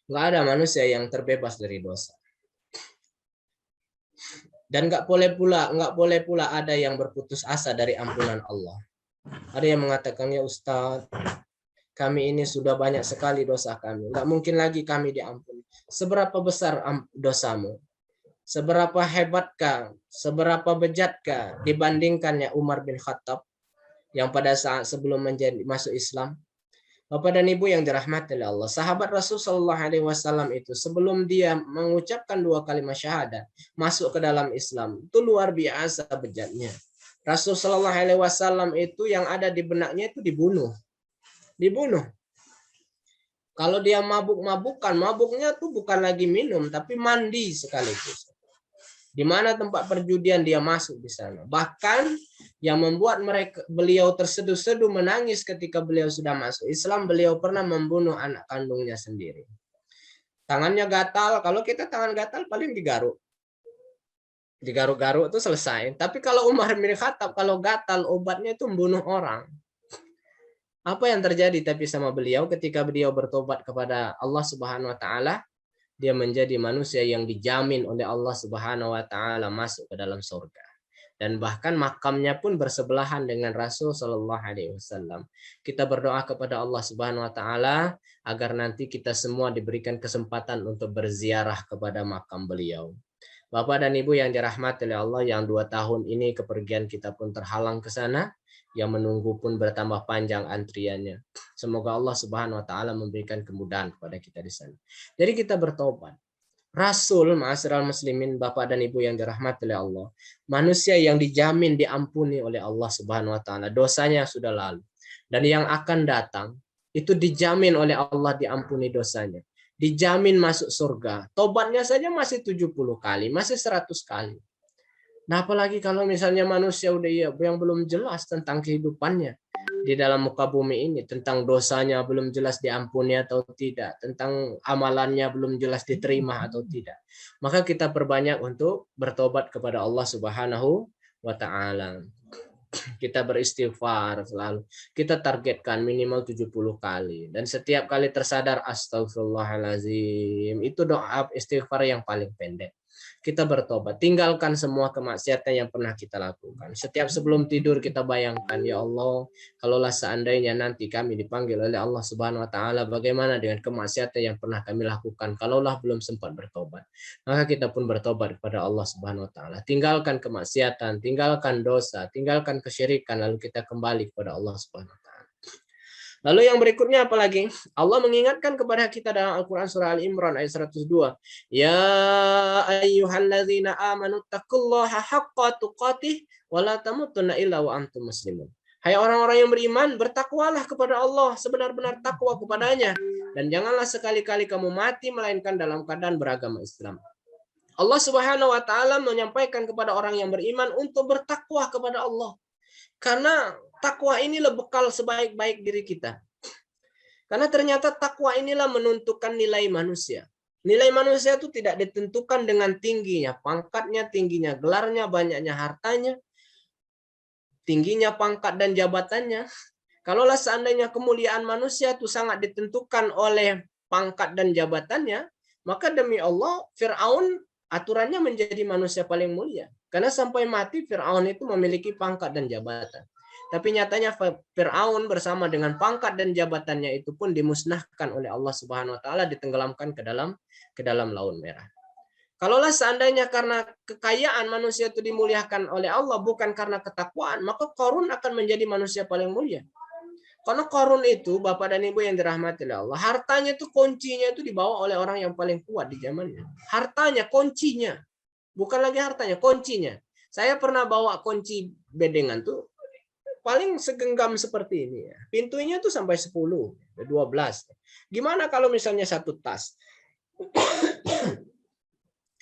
Nggak ada manusia yang terbebas dari dosa. Dan nggak boleh pula ada yang berputus asa dari ampunan Allah. Ada yang mengatakan, ya Ustaz, kami ini sudah banyak sekali dosa kami. Nggak mungkin lagi kami diampuni. Seberapa besar dosamu? Seberapa hebatkah? Seberapa bejatkah dibandingkannya Umar bin Khattab yang pada saat sebelum masuk Islam? Bapak dan Ibu yang dirahmati oleh Allah, sahabat Rasul Shallallahu Alaihi Wasallam itu sebelum dia mengucapkan 2 kalimat syahadat masuk ke dalam Islam itu luar biasa bejatnya. Rasul Shallallahu Alaihi Wasallam itu yang ada di benaknya itu dibunuh. Kalau dia mabukkan, mabuknya tuh bukan lagi minum tapi mandi sekaligus. Di mana tempat perjudian dia masuk di sana. Bahkan yang membuat beliau terseduh-seduh menangis ketika beliau sudah masuk Islam, beliau pernah membunuh anak kandungnya sendiri. Tangannya gatal, kalau kita tangan gatal paling digaruk. Digaruk-garuk itu selesai. Tapi kalau Umar bin Khattab, kalau gatal obatnya itu membunuh orang. Apa yang terjadi tapi sama beliau ketika beliau bertobat kepada Allah Subhanahu wa taala? Dia menjadi manusia yang dijamin oleh Allah Subhanahu wa taala masuk ke dalam surga. Dan bahkan makamnya pun bersebelahan dengan Rasul Shallallahu Alaihi Wasallam. Kita berdoa kepada Allah Subhanahu wa taala agar nanti kita semua diberikan kesempatan untuk berziarah kepada makam beliau. Bapak dan Ibu yang dirahmati oleh Allah, yang 2 tahun ini kepergian kita pun terhalang ke sana, yang menunggu pun bertambah panjang antriannya. Semoga Allah Subhanahu wa taala memberikan kemudahan kepada kita di sana. Jadi kita bertobat. Rasul, ma'asyiral muslimin, Bapak dan Ibu yang dirahmati oleh Allah, manusia yang dijamin diampuni oleh Allah Subhanahu wa taala, dosanya sudah lalu. Dan yang akan datang itu dijamin oleh Allah diampuni dosanya. Dijamin masuk surga. Tobatnya saja masih 70 kali, masih 100 kali. Nah, apalagi kalau misalnya manusia udah yang belum jelas tentang kehidupannya di dalam muka bumi ini, tentang dosanya belum jelas diampuni atau tidak, tentang amalannya belum jelas diterima atau tidak. Maka kita perbanyak untuk bertobat kepada Allah Subhanahu wa taala. Kita beristighfar selalu. Kita targetkan minimal 70 kali. Dan setiap kali tersadar astagfirullahalazim. Itu doa istighfar yang paling pendek. Kita bertobat. Tinggalkan semua kemaksiatan yang pernah kita lakukan. Setiap sebelum tidur kita bayangkan, ya Allah, kalaulah seandainya nanti kami dipanggil oleh Allah Subhanahu wa taala, bagaimana dengan kemaksiatan yang pernah kami lakukan kalaulah belum sempat bertobat. Maka kita pun bertobat kepada Allah Subhanahu wa taala. Tinggalkan kemaksiatan, tinggalkan dosa, tinggalkan kesyirikan, lalu kita kembali kepada Allah Subhanahu wa taala. Lalu yang berikutnya apa lagi? Allah mengingatkan kepada kita dalam Al-Qur'an surah Al-Imran ayat 102. Ya ayyuhalladzina amanu taqullaha haqqa tuqatih wa la tamutunna illa wa antum muslimun. Hai orang-orang yang beriman, bertakwalah kepada Allah sebenar-benar takwa kepadanya, dan janganlah sekali-kali kamu mati melainkan dalam keadaan beragama Islam. Allah Subhanahu wa taala menyampaikan kepada orang yang beriman untuk bertakwa kepada Allah. Karena takwa inilah bekal sebaik-baik diri kita. Karena ternyata takwa inilah menentukan nilai manusia. Nilai manusia itu tidak ditentukan dengan tingginya pangkatnya, tingginya gelarnya, banyaknya hartanya, tingginya pangkat dan jabatannya. Kalaulah seandainya kemuliaan manusia itu sangat ditentukan oleh pangkat dan jabatannya, maka demi Allah, Fir'aun aturannya menjadi manusia paling mulia. Karena sampai mati Fir'aun itu memiliki pangkat dan jabatan. Tapi nyatanya Fir'aun bersama dengan pangkat dan jabatannya itu pun dimusnahkan oleh Allah Subhanahu wa taala, ditenggelamkan ke dalam Laut Merah. Kalaulah seandainya karena kekayaan manusia itu dimuliakan oleh Allah bukan karena ketakwaan, maka Qarun akan menjadi manusia paling mulia. Karena Qarun itu, Bapak dan Ibu yang dirahmati oleh Allah, hartanya itu kuncinya itu dibawa oleh orang yang paling kuat di zamannya. Hartanya, kuncinya. Bukan lagi hartanya, kuncinya. Saya pernah bawa kunci bedengan tuh paling segenggam seperti ini ya. Pintunya tuh sampai 10, 12. Gimana kalau misalnya satu tas?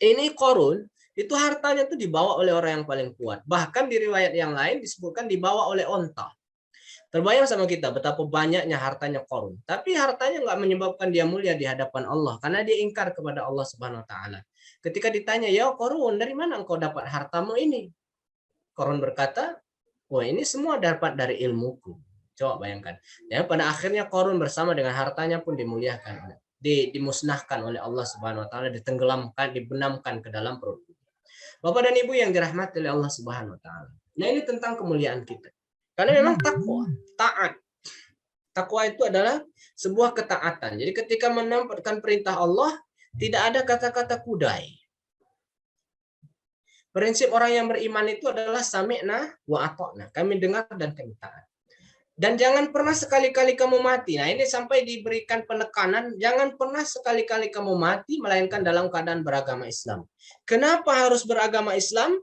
Ini Qarun, itu hartanya tuh dibawa oleh orang yang paling kuat. Bahkan di riwayat yang lain disebutkan dibawa oleh onta. Terbayang sama kita betapa banyaknya hartanya Qarun. Tapi hartanya nggak menyebabkan dia mulia di hadapan Allah. Karena dia ingkar kepada Allah Subhanahu wa taala. Ketika ditanya, ya Qarun, dari mana engkau dapat hartamu ini? Qarun berkata, wah ini semua dapat dari ilmuku. Coba bayangkan. Ya, pada akhirnya Qarun bersama dengan hartanya pun dimuliakan. Dimusnahkan oleh Allah Subhanahu wa taala, ditenggelamkan, dibenamkan ke dalam perut. Bapak dan Ibu yang dirahmati oleh Allah Subhanahu wa taala. Nah, ini tentang kemuliaan kita. Karena memang takwa, taat. Takwa itu adalah sebuah ketaatan. Jadi ketika menampakkan perintah Allah, tidak ada kata-kata kudai. Prinsip orang yang beriman itu adalah sami'na wa ata'na. Kami dengar dan kami taat. Dan jangan pernah sekali-kali kamu mati. Nah, ini sampai diberikan penekanan, jangan pernah sekali-kali kamu mati melainkan dalam keadaan beragama Islam. Kenapa harus beragama Islam?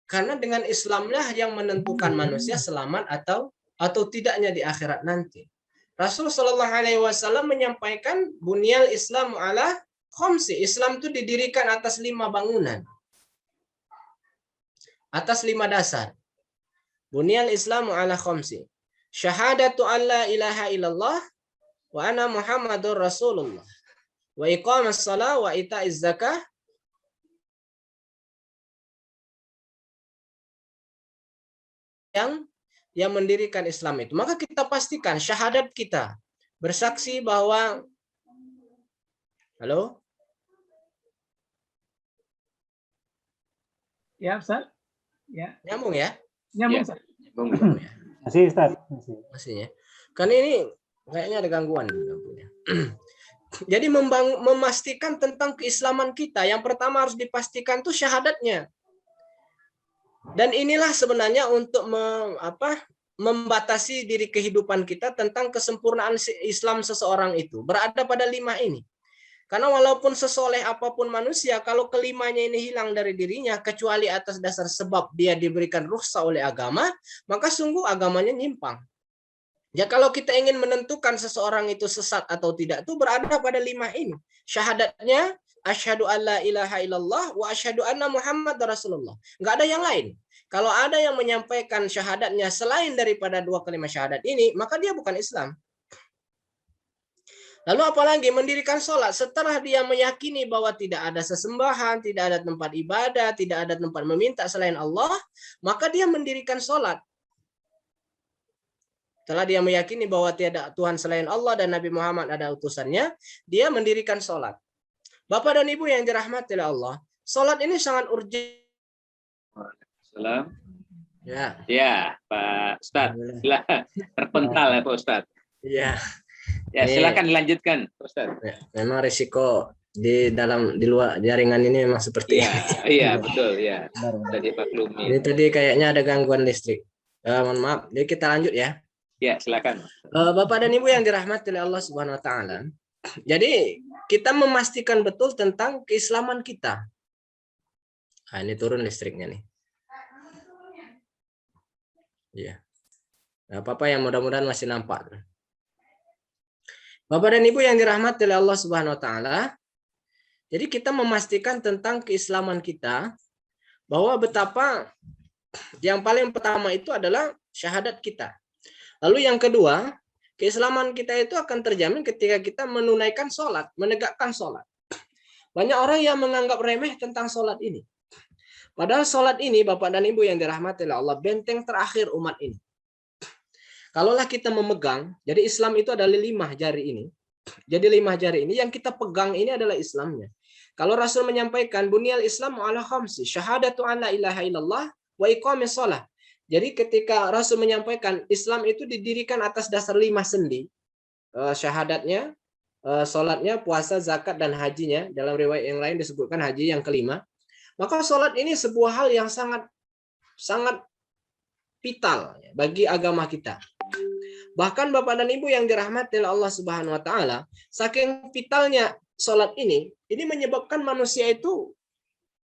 Karena dengan Islamlah yang menentukan manusia selamat atau tidaknya di akhirat nanti. Rasul Shallallahu Alaihi Wasallam menyampaikan bunyal Islam ala khamsi. Islam itu didirikan atas 5 bangunan, atas 5 dasar. Bunyal Islam ala khamsi. Syahadatu an la ilaha illallah wa anna Muhammadur Rasulullah. Wa iqamas shalah wa ita'iz zakah. Yang mendirikan Islam itu. Maka kita pastikan syahadat kita bersaksi bahwa halo? Ya, Ustaz. Ya. Nyambung ya? Nyambung, Ya. Ustaz. Ya. Masih Ustaz. Masih ya. Kan ini kayaknya ada gangguan di lampunya. Jadi memastikan tentang keislaman kita, yang pertama harus dipastikan tuh syahadatnya. Dan inilah sebenarnya untuk membatasi diri kehidupan kita tentang kesempurnaan Islam seseorang itu. Berada pada 5 ini. Karena walaupun sesoleh apapun manusia, kalau kelimanya ini hilang dari dirinya, kecuali atas dasar sebab dia diberikan rukhsah oleh agama, maka sungguh agamanya nyimpang. Ya, kalau kita ingin menentukan seseorang itu sesat atau tidak, itu berada pada 5 ini. Syahadatnya, asyhadu alla ilaha illallah wa asyhadu anna Muhammadar Rasulullah. Nggak ada yang lain. Kalau ada yang menyampaikan syahadatnya selain daripada dua kalimat syahadat ini, maka dia bukan Islam. Lalu apalagi mendirikan sholat setelah dia meyakini bahwa tidak ada sesembahan, tidak ada tempat ibadah, tidak ada tempat meminta selain Allah, maka dia mendirikan sholat. Setelah dia meyakini bahwa tiada Tuhan selain Allah dan Nabi Muhammad ada utusannya, dia mendirikan sholat. Bapak dan Ibu yang dirahmati oleh Allah, sholat ini sangat urgent. Salam. Ya, Pak Ustadz. Terpental ya Pak Ustadz. Iya. Ya, silakan dilanjutkan, Pak Ustadz. Ya, memang risiko di luar jaringan ini memang seperti ini. Iya, betul ya. Tadi Pak Lumi. Ini tadi kayaknya ada gangguan listrik. Mohon maaf. Jadi kita lanjut ya. Ya, silakan. Bapak dan Ibu yang dirahmati oleh Allah Subhanahu wa taala. Jadi, kita memastikan betul tentang keislaman kita. Nah, ini turun listriknya nih. Iya. Nah, Bapak yang mudah-mudahan masih nampak. Bapak dan Ibu yang dirahmati oleh Allah Subhanahu wa taala. Jadi kita memastikan tentang keislaman kita bahwa betapa yang paling pertama itu adalah syahadat kita. Lalu yang kedua, keislaman kita itu akan terjamin ketika kita menunaikan sholat, menegakkan sholat. Banyak orang yang menganggap remeh tentang sholat ini. Padahal sholat ini, Bapak dan Ibu yang dirahmati oleh Allah, benteng terakhir umat ini. Kalaulah kita memegang, jadi Islam itu adalah 5 jari ini. Jadi 5 jari ini yang kita pegang ini adalah Islamnya. Kalau Rasul menyampaikan bunyal Islam ala khamsi, syahadatu an la ilaha illallah wa iqamis shalah. Jadi ketika Rasul menyampaikan Islam itu didirikan atas dasar 5 sendi, syahadatnya, sholatnya, puasa, zakat, dan hajinya. Dalam riwayat yang lain disebutkan haji yang kelima. Maka sholat ini sebuah hal yang sangat vital bagi agama kita. Bahkan Bapak dan Ibu yang dirahmati oleh Allah Subhanahu wa taala, saking vitalnya sholat ini menyebabkan manusia itu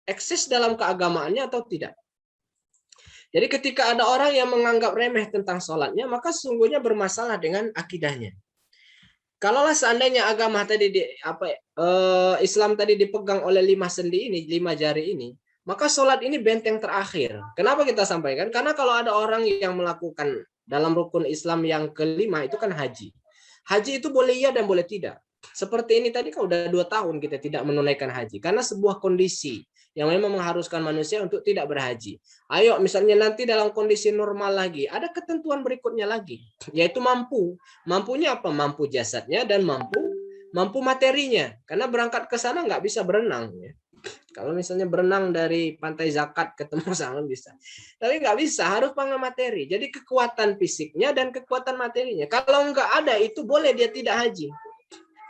eksis dalam keagamaannya atau tidak. Jadi ketika ada orang yang menganggap remeh tentang sholatnya, maka sesungguhnya bermasalah dengan akidahnya. Kalaulah seandainya agama tadi Islam tadi dipegang oleh 5 sendi ini, 5 jari ini, maka sholat ini benteng terakhir. Kenapa kita sampaikan? Karena kalau ada orang yang melakukan dalam rukun Islam yang kelima itu kan haji. Haji itu boleh iya dan boleh tidak. Seperti ini tadi kan udah 2 tahun kita tidak menunaikan haji. Karena sebuah kondisi yang memang mengharuskan manusia untuk tidak berhaji. Ayo misalnya nanti dalam kondisi normal lagi, ada ketentuan berikutnya lagi. Yaitu mampu. Mampunya apa? Mampu jasadnya dan mampu materinya. Karena berangkat ke sana nggak bisa berenang. Ya. Kalau misalnya berenang dari pantai Zakat ketemu sama bisa. Tapi nggak bisa, harus pakai materi. Jadi kekuatan fisiknya dan kekuatan materinya. Kalau nggak ada itu boleh dia tidak haji.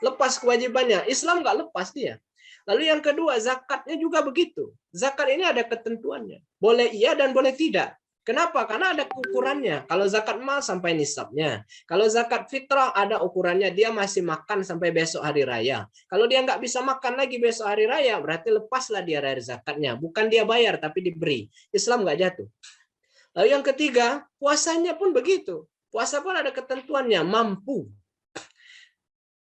Lepas kewajibannya. Islam nggak lepas dia. Lalu yang kedua, zakatnya juga begitu. Zakat ini ada ketentuannya. Boleh iya dan boleh tidak. Kenapa? Karena ada ukurannya. Kalau zakat mal sampai nisabnya. Kalau zakat fitrah ada ukurannya. Dia masih makan sampai besok hari raya. Kalau dia nggak bisa makan lagi besok hari raya, berarti lepaslah dia dari zakatnya. Bukan dia bayar, tapi diberi. Islam nggak jatuh. Lalu yang ketiga, puasanya pun begitu. Puasa pun ada ketentuannya. Mampu.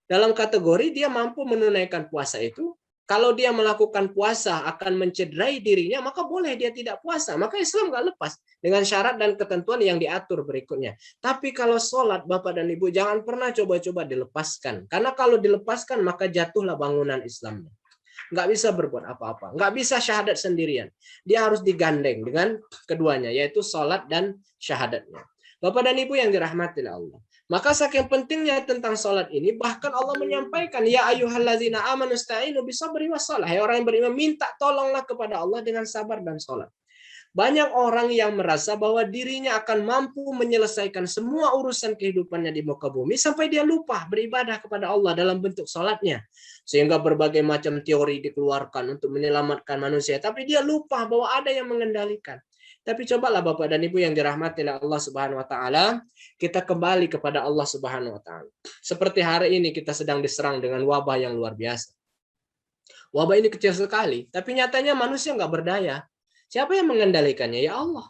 Dalam kategori dia mampu menunaikan puasa itu. Kalau dia melakukan puasa akan mencederai dirinya, maka boleh dia tidak puasa. Maka Islam nggak lepas dengan syarat dan ketentuan yang diatur berikutnya. Tapi kalau sholat, Bapak dan Ibu, jangan pernah coba-coba dilepaskan. Karena kalau dilepaskan, maka jatuhlah bangunan Islamnya. Nggak bisa berbuat apa-apa. Nggak bisa syahadat sendirian. Dia harus digandeng dengan keduanya, yaitu sholat dan syahadatnya. Bapak dan Ibu yang dirahmati oleh Allah. Maka saking pentingnya tentang sholat ini, bahkan Allah menyampaikan, ya ayyuhallazina amanu sta'inu bisabri wassalah. Hai orang yang beriman, minta tolonglah kepada Allah dengan sabar dan sholat. Banyak orang yang merasa bahwa dirinya akan mampu menyelesaikan semua urusan kehidupannya di muka bumi sampai dia lupa beribadah kepada Allah dalam bentuk sholatnya. Sehingga berbagai macam teori dikeluarkan untuk menyelamatkan manusia. Tapi dia lupa bahwa ada yang mengendalikan. Tapi cobalah Bapak dan Ibu yang dirahmati oleh Allah Subhanahu wa taala, kita kembali kepada Allah Subhanahu wa taala. Seperti hari ini kita sedang diserang dengan wabah yang luar biasa. Wabah ini kecil sekali, tapi nyatanya manusia nggak berdaya. Siapa yang mengendalikannya? Ya Allah.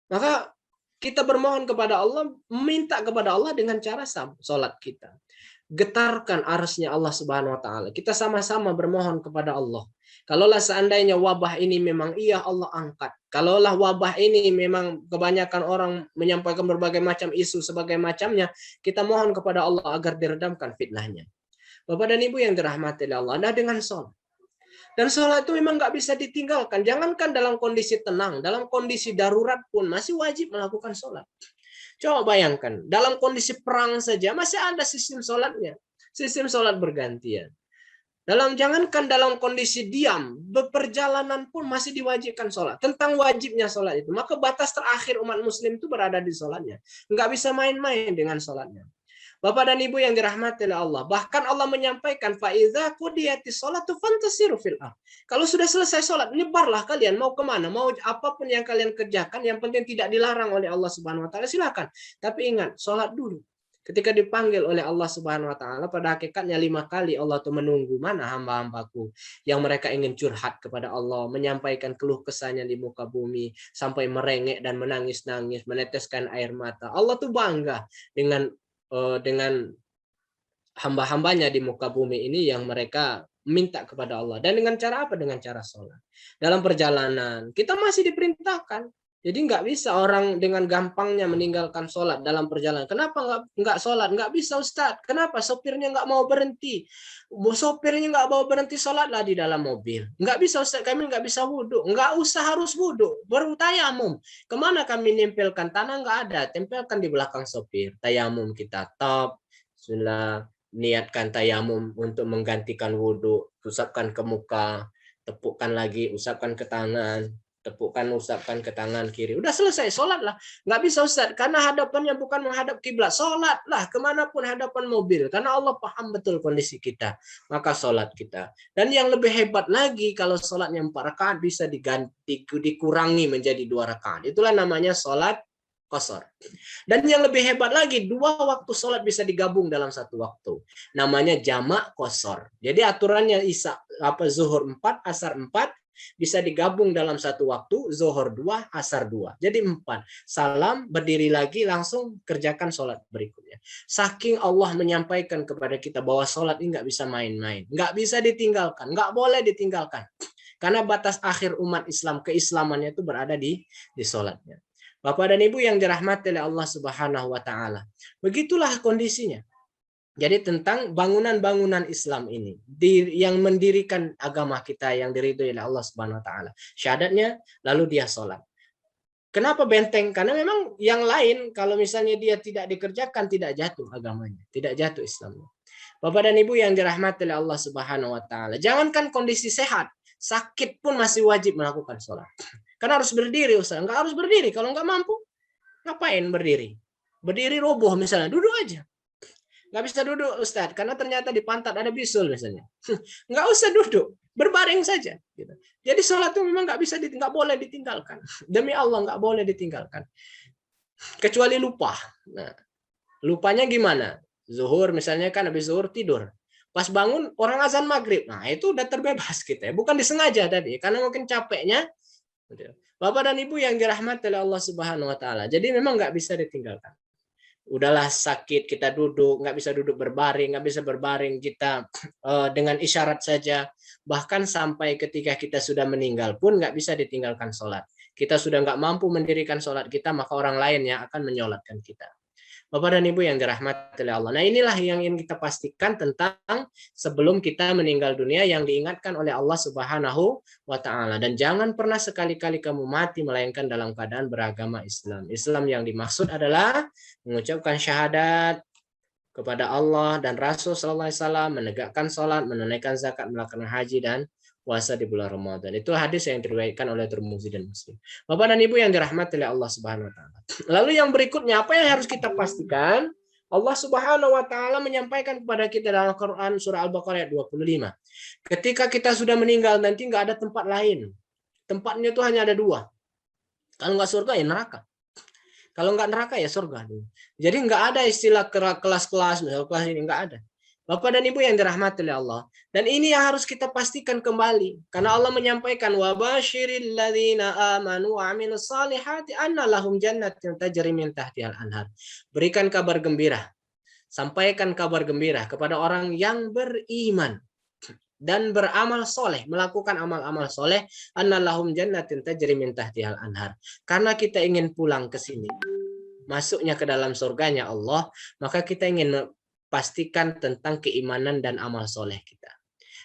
Maka kita bermohon kepada Allah, minta kepada Allah dengan cara sholat kita. getarkan arsy-Nya Allah Subhanahu wa taala. Kita sama-sama bermohon kepada Allah. Kalaulah seandainya wabah ini memang Allah angkat. Kalaulah wabah ini memang kebanyakan orang menyampaikan berbagai macam isu sebagai macamnya, kita mohon kepada Allah agar diredamkan fitnahnya. Bapak dan Ibu yang dirahmati Allah, nah dengan sholat. Dan sholat itu memang nggak bisa ditinggalkan. Jangankan dalam kondisi tenang, dalam kondisi darurat pun masih wajib melakukan sholat. Coba bayangkan, dalam kondisi perang saja masih ada sistem sholatnya. Sistem sholat bergantian. Jangankan dalam kondisi diam, berperjalanan pun masih diwajibkan sholat. Tentang wajibnya sholat itu, maka batas terakhir umat muslim itu berada di sholatnya. Nggak bisa main-main dengan sholatnya. Bapak dan Ibu yang dirahmati oleh Allah, bahkan Allah menyampaikan faiza qudiyatis sholatu fantasiru fil ardh. Kalau sudah selesai sholat, nyebarlah kalian mau kemana, mau apapun yang kalian kerjakan, yang penting tidak dilarang oleh Allah Subhanahu wa taala, silakan. Tapi ingat, sholat dulu. Ketika dipanggil oleh Allah Subhanahu wa taala, pada hakikatnya 5 kali Allah tuh menunggu mana hamba-hambaku yang mereka ingin curhat kepada Allah, menyampaikan keluh kesahnya di muka bumi, sampai merengek dan menangis-nangis, meneteskan air mata. Allah tuh bangga dengan hamba-hambanya di muka bumi ini yang mereka minta kepada Allah. Dan dengan cara apa? Dengan cara sholat. Dalam perjalanan kita masih diperintahkan. Jadi nggak bisa orang dengan gampangnya meninggalkan sholat dalam perjalanan. Kenapa nggak sholat? Nggak bisa Ustadz. Kenapa? Sopirnya nggak mau berhenti. Sopirnya nggak mau berhenti, sholatlah di dalam mobil. Nggak bisa Ustadz, kami nggak bisa wudhu. Nggak usah harus wudhu. Baru tayamum. Kemana kami nempelkan? Tanah nggak ada. Tempelkan di belakang sopir. Tayamum kita top. Sudah niatkan tayamum untuk menggantikan wudhu. Usapkan ke muka. Tepukkan lagi. Usapkan ke tangan. Tepukkan, usapkan ke tangan kiri. Udah selesai, sholatlah. Nggak bisa Ustaz, karena hadapannya bukan menghadap kiblat. Sholatlah kemanapun hadapan mobil. Karena Allah paham betul kondisi kita. Maka sholat kita. Dan yang lebih hebat lagi, kalau sholatnya 4 rakaat bisa dikurangi menjadi 2 rakaat. Itulah namanya sholat qasar. Dan yang lebih hebat lagi, 2 waktu sholat bisa digabung dalam 1 waktu. Namanya jamak qasar. Jadi aturannya zuhur 4, asar 4, bisa digabung dalam 1 waktu, zuhur 2, asar 2. Jadi 4. Salam, berdiri lagi, langsung kerjakan sholat berikutnya. Saking Allah menyampaikan kepada kita bahwa sholat ini nggak bisa main-main. Nggak bisa ditinggalkan. Nggak boleh ditinggalkan. Karena batas akhir umat Islam, keislamannya itu berada di sholatnya. Bapak dan Ibu yang dirahmati oleh Allah Subhanahu wa taala. Begitulah kondisinya. Jadi tentang bangunan-bangunan Islam ini yang mendirikan agama kita yang diridhoi oleh Allah Subhanahu wa taala. Syahadatnya, lalu dia sholat. Kenapa benteng? Karena memang yang lain kalau misalnya dia tidak dikerjakan, tidak jatuh agamanya, tidak jatuh Islamnya. Bapak dan Ibu yang dirahmati oleh Allah Subhanahu wa taala. Jangankan kondisi sehat, sakit pun masih wajib melakukan sholat. Karena harus berdiri, Ustaz. Enggak harus berdiri, kalau enggak mampu ngapain berdiri? Berdiri roboh misalnya, duduk aja. Nggak bisa duduk Ustadz, karena ternyata di pantat ada bisul misalnya. Nggak usah duduk, berbaring saja. Gitu. Jadi sholat itu memang nggak boleh ditinggalkan. Demi Allah nggak boleh ditinggalkan. Kecuali lupa. Nah, lupanya gimana? Zuhur misalnya kan habis zuhur tidur. Pas bangun orang azan maghrib. Nah itu udah terbebas kita. Bukan disengaja tadi, karena mungkin capeknya. Bapak dan Ibu yang dirahmati oleh Allah Subhanahu wa taala. Jadi memang nggak bisa ditinggalkan. Udahlah sakit kita duduk, nggak bisa duduk berbaring, nggak bisa berbaring kita dengan isyarat saja. Bahkan sampai ketika kita sudah meninggal pun nggak bisa ditinggalkan sholat. Kita sudah nggak mampu mendirikan sholat kita, maka orang lain yang akan menyolatkan kita. Bapak dan Ibu yang dirahmati oleh Allah. Nah inilah yang ingin kita pastikan tentang sebelum kita meninggal dunia yang diingatkan oleh Allah Subhanahu wa taala. Dan jangan pernah sekali-kali kamu mati melainkan dalam keadaan beragama Islam. Islam yang dimaksud adalah mengucapkan syahadat kepada Allah dan Rasul sallallahu alaihi wasallam, menegakkan salat, menunaikan zakat, melakukan haji dan puasa di bulan Ramadan. Itu hadis yang diriwayatkan oleh Tirmidzi dan Muslim. Bapak dan Ibu yang dirahmati oleh Allah Subhanahu wa taala. Lalu yang berikutnya apa yang harus kita pastikan? Allah Subhanahu wa taala menyampaikan kepada kita dalam Quran surah Al-Baqarah ayat 25. Ketika kita sudah meninggal nanti nggak ada tempat lain. Tempatnya itu hanya ada 2. Kalau nggak surga ya neraka. Kalau nggak neraka ya surga. Jadi nggak ada istilah kelas-kelas, misalnya kelas ini nggak ada. Bapak dan Ibu yang dirahmati oleh Allah. Dan ini yang harus kita pastikan kembali. Karena Allah menyampaikan wabashiril ladzina amanu wa amilus solihati anna lahum jannatin tajri min tahtihal anhar. Berikan kabar gembira sampaikan kabar gembira kepada orang yang beriman dan beramal soleh, melakukan amal-amal soleh, annalahum jannatin tajri min tahtihal anhar. Karena kita ingin pulang ke sini, masuknya ke dalam surganya Allah, maka kita ingin pastikan tentang keimanan dan amal soleh kita.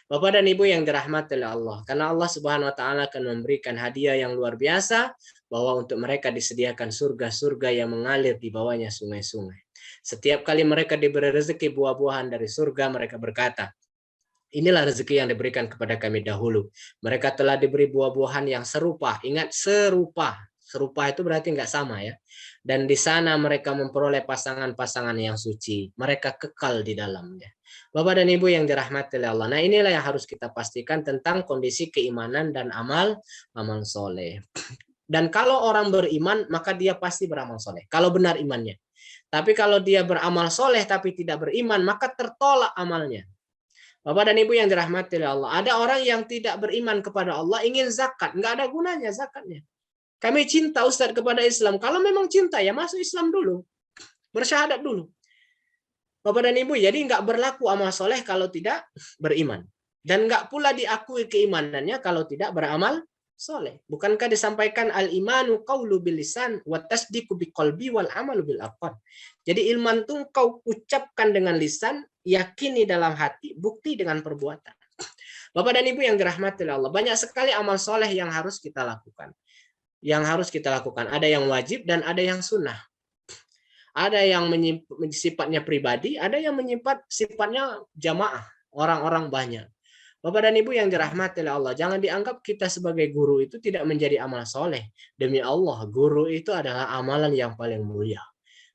Bapak dan Ibu yang dirahmati oleh Allah, karena Allah Subhanahu wa taala akan memberikan hadiah yang luar biasa, bahwa untuk mereka disediakan surga-surga yang mengalir di bawahnya sungai-sungai. Setiap kali mereka diberi rezeki buah-buahan dari surga, mereka berkata, inilah rezeki yang diberikan kepada kami dahulu. Mereka telah diberi buah-buahan yang serupa. Ingat, serupa. Serupa itu berarti nggak sama ya. Dan di sana mereka memperoleh pasangan-pasangan yang suci. Mereka kekal di dalamnya. Bapak dan Ibu yang dirahmati oleh Allah. Nah, inilah yang harus kita pastikan tentang kondisi keimanan dan amal soleh. Dan kalau orang beriman, maka dia pasti beramal soleh. Kalau benar imannya. Tapi kalau dia beramal soleh tapi tidak beriman, maka tertolak amalnya. Bapak dan Ibu yang dirahmati oleh Allah. Ada orang yang tidak beriman kepada Allah, ingin zakat. Nggak ada gunanya zakatnya. Kami cinta Ustadz kepada Islam. Kalau memang cinta, ya masuk Islam dulu. Bersyahadat dulu. Bapak dan Ibu, jadi nggak berlaku amal soleh kalau tidak beriman. Dan nggak pula diakui keimanannya kalau tidak beramal soleh. Bukankah disampaikan al-imanu qawlu bil lisan wa tasdiqu bi qalbi wal amalu bil arqan. Jadi iman itu kau ucapkan dengan lisan, yakini dalam hati, bukti dengan perbuatan. Bapak dan Ibu yang dirahmati Allah, banyak sekali amal soleh yang harus kita lakukan. Ada yang wajib dan ada yang sunnah. Ada yang sifatnya pribadi, ada yang menyifat sifatnya jamaah, orang-orang banyak. Bapak dan Ibu yang dirahmati oleh Allah, jangan dianggap kita sebagai guru itu tidak menjadi amal soleh. Demi Allah, guru itu adalah amalan yang paling mulia.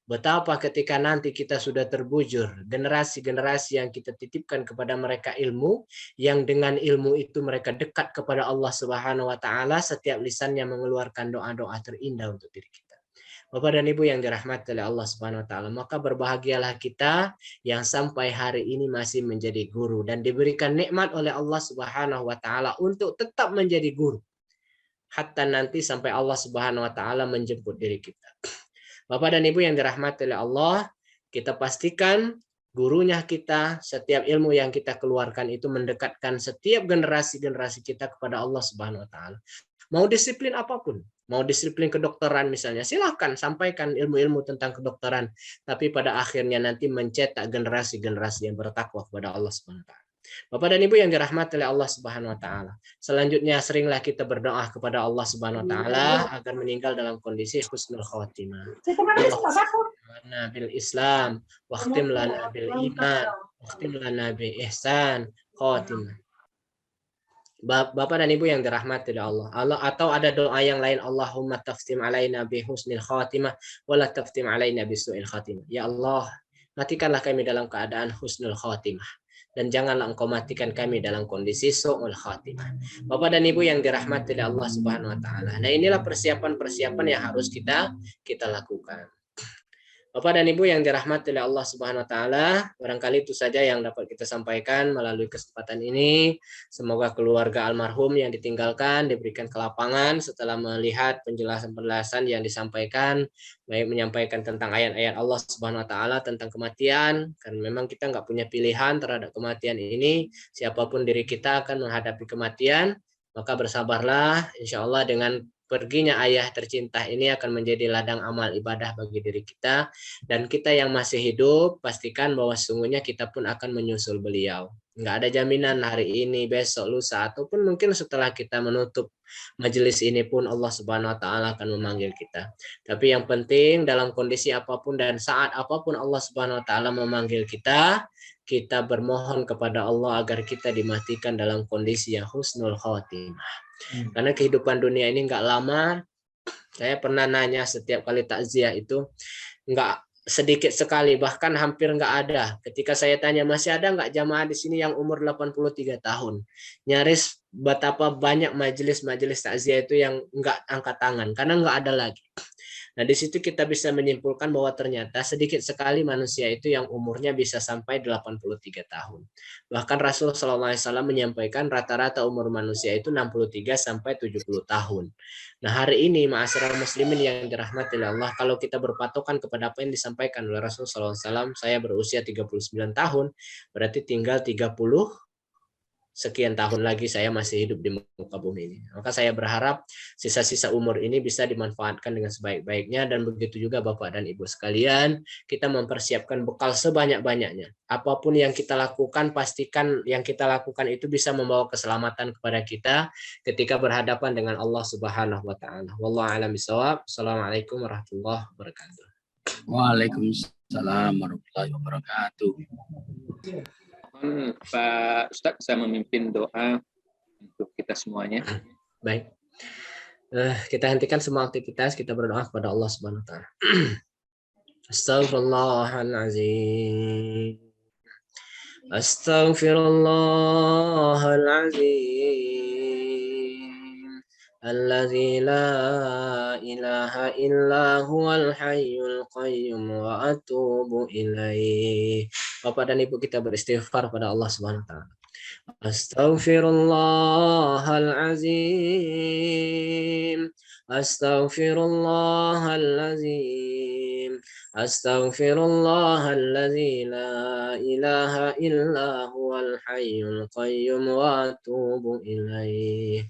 Betapa ketika nanti kita sudah terbujur, generasi-generasi yang kita titipkan kepada mereka ilmu, yang dengan ilmu itu mereka dekat kepada Allah Subhanahu wa taala, setiap lisannya mengeluarkan doa-doa terindah untuk diri kita. Bapak dan Ibu yang dirahmati oleh Allah Subhanahu wa taala, maka berbahagialah kita yang sampai hari ini masih menjadi guru dan diberikan nikmat oleh Allah Subhanahu wa taala untuk tetap menjadi guru. Hatta nanti sampai Allah Subhanahu wa taala menjemput diri kita. Bapak dan Ibu yang dirahmati oleh Allah, kita pastikan gurunya kita, setiap ilmu yang kita keluarkan itu mendekatkan setiap generasi-generasi kita kepada Allah Subhanahu wa taala. Mau disiplin apapun, mau disiplin kedokteran misalnya, silahkan sampaikan ilmu-ilmu tentang kedokteran, tapi pada akhirnya nanti mencetak generasi-generasi yang bertakwa kepada Allah Subhanahu wa taala. Bapak dan Ibu yang dirahmati oleh Allah Subhanahu wa taala. Selanjutnya seringlah kita berdoa kepada Allah Subhanahu wa taala agar meninggal dalam kondisi husnul khotimah. Allahumma bil Islam, waqtim lana bil iman, waqtim lana bi ihsan khotimah. Bapak dan Ibu yang dirahmati oleh Allah. Atau ada doa yang lain, Allahumma taftim alaina bi husnil khatimah wa la taftim alaina bi su'il khatimah. Ya Allah, matikanlah kami dalam keadaan husnul khatimah dan janganlah Engkau matikan kami dalam kondisi su'ul khatimah. Bapak dan Ibu yang dirahmati oleh Allah Subhanahu wa taala. Nah, inilah persiapan-persiapan yang harus kita lakukan. Bapak dan Ibu yang dirahmati oleh Allah Subhanahu wa taala, barangkali itu saja yang dapat kita sampaikan melalui kesempatan ini. Semoga keluarga almarhum yang ditinggalkan diberikan kelapangan setelah melihat penjelasan-penjelasan yang disampaikan, baik menyampaikan tentang ayat-ayat Allah Subhanahu wa taala tentang kematian, karena memang kita nggak punya pilihan terhadap kematian ini. Siapapun diri kita akan menghadapi kematian, maka bersabarlah, insya Allah dengan perginya ayah tercinta ini akan menjadi ladang amal ibadah bagi diri kita, dan kita yang masih hidup pastikan bahwa sesungguhnya kita pun akan menyusul beliau. Nggak ada jaminan hari ini, besok, lusa, ataupun mungkin setelah kita menutup majelis ini pun Allah Subhanahu wa taala akan memanggil kita. Tapi yang penting dalam kondisi apapun dan saat apapun Allah Subhanahu wa taala memanggil kita, kita bermohon kepada Allah agar kita dimatikan dalam kondisi yang husnul khotimah. Karena kehidupan dunia ini nggak lama. Saya pernah nanya, setiap kali takziah itu nggak sedikit sekali, bahkan hampir nggak ada. Ketika saya tanya, masih ada nggak jamaah di sini yang umur 83 tahun? Nyaris betapa banyak majelis-majelis takziah itu yang nggak angkat tangan, karena nggak ada lagi. Nah, di situ kita bisa menyimpulkan bahwa ternyata sedikit sekali manusia itu yang umurnya bisa sampai 83 tahun. Bahkan Rasul SAW menyampaikan rata-rata umur manusia itu 63 sampai 70 tahun. Nah, hari ini ma'asyiral muslimin yang dirahmati oleh Allah, kalau kita berpatokan kepada apa yang disampaikan oleh Rasul SAW, saya berusia 39 tahun, berarti tinggal 30 sekian tahun lagi saya masih hidup di muka bumi ini. Maka saya berharap sisa-sisa umur ini bisa dimanfaatkan dengan sebaik-baiknya, dan begitu juga Bapak dan Ibu sekalian, kita mempersiapkan bekal sebanyak-banyaknya. Apapun yang kita lakukan, pastikan yang kita lakukan itu bisa membawa keselamatan kepada kita ketika berhadapan dengan Allah Subhanahu wa taala. Wallahu a'lam bishawab. Assalamualaikum warahmatullahi wabarakatuh. Waalaikumsalam warahmatullahi wabarakatuh. Pak Ustadz bisa memimpin doa untuk kita semuanya. Baik. Kita hentikan semua aktivitas, kita berdoa kepada Allah Subhanahu wa taala. Astaghfirullahalazim. Astaghfirullahalazim. Alladzi la ilaha illa huwal hayyul qayyum wa atubu ilaih. Bapak dan Ibu kita beristighfar pada Allah Subhanahu wa taala. Astaghfirullahalazim. Astaghfirullahalazim. Astaghfirullahalladzi la ilaha illa huwal hayyul qayyum wa atubu ilaih.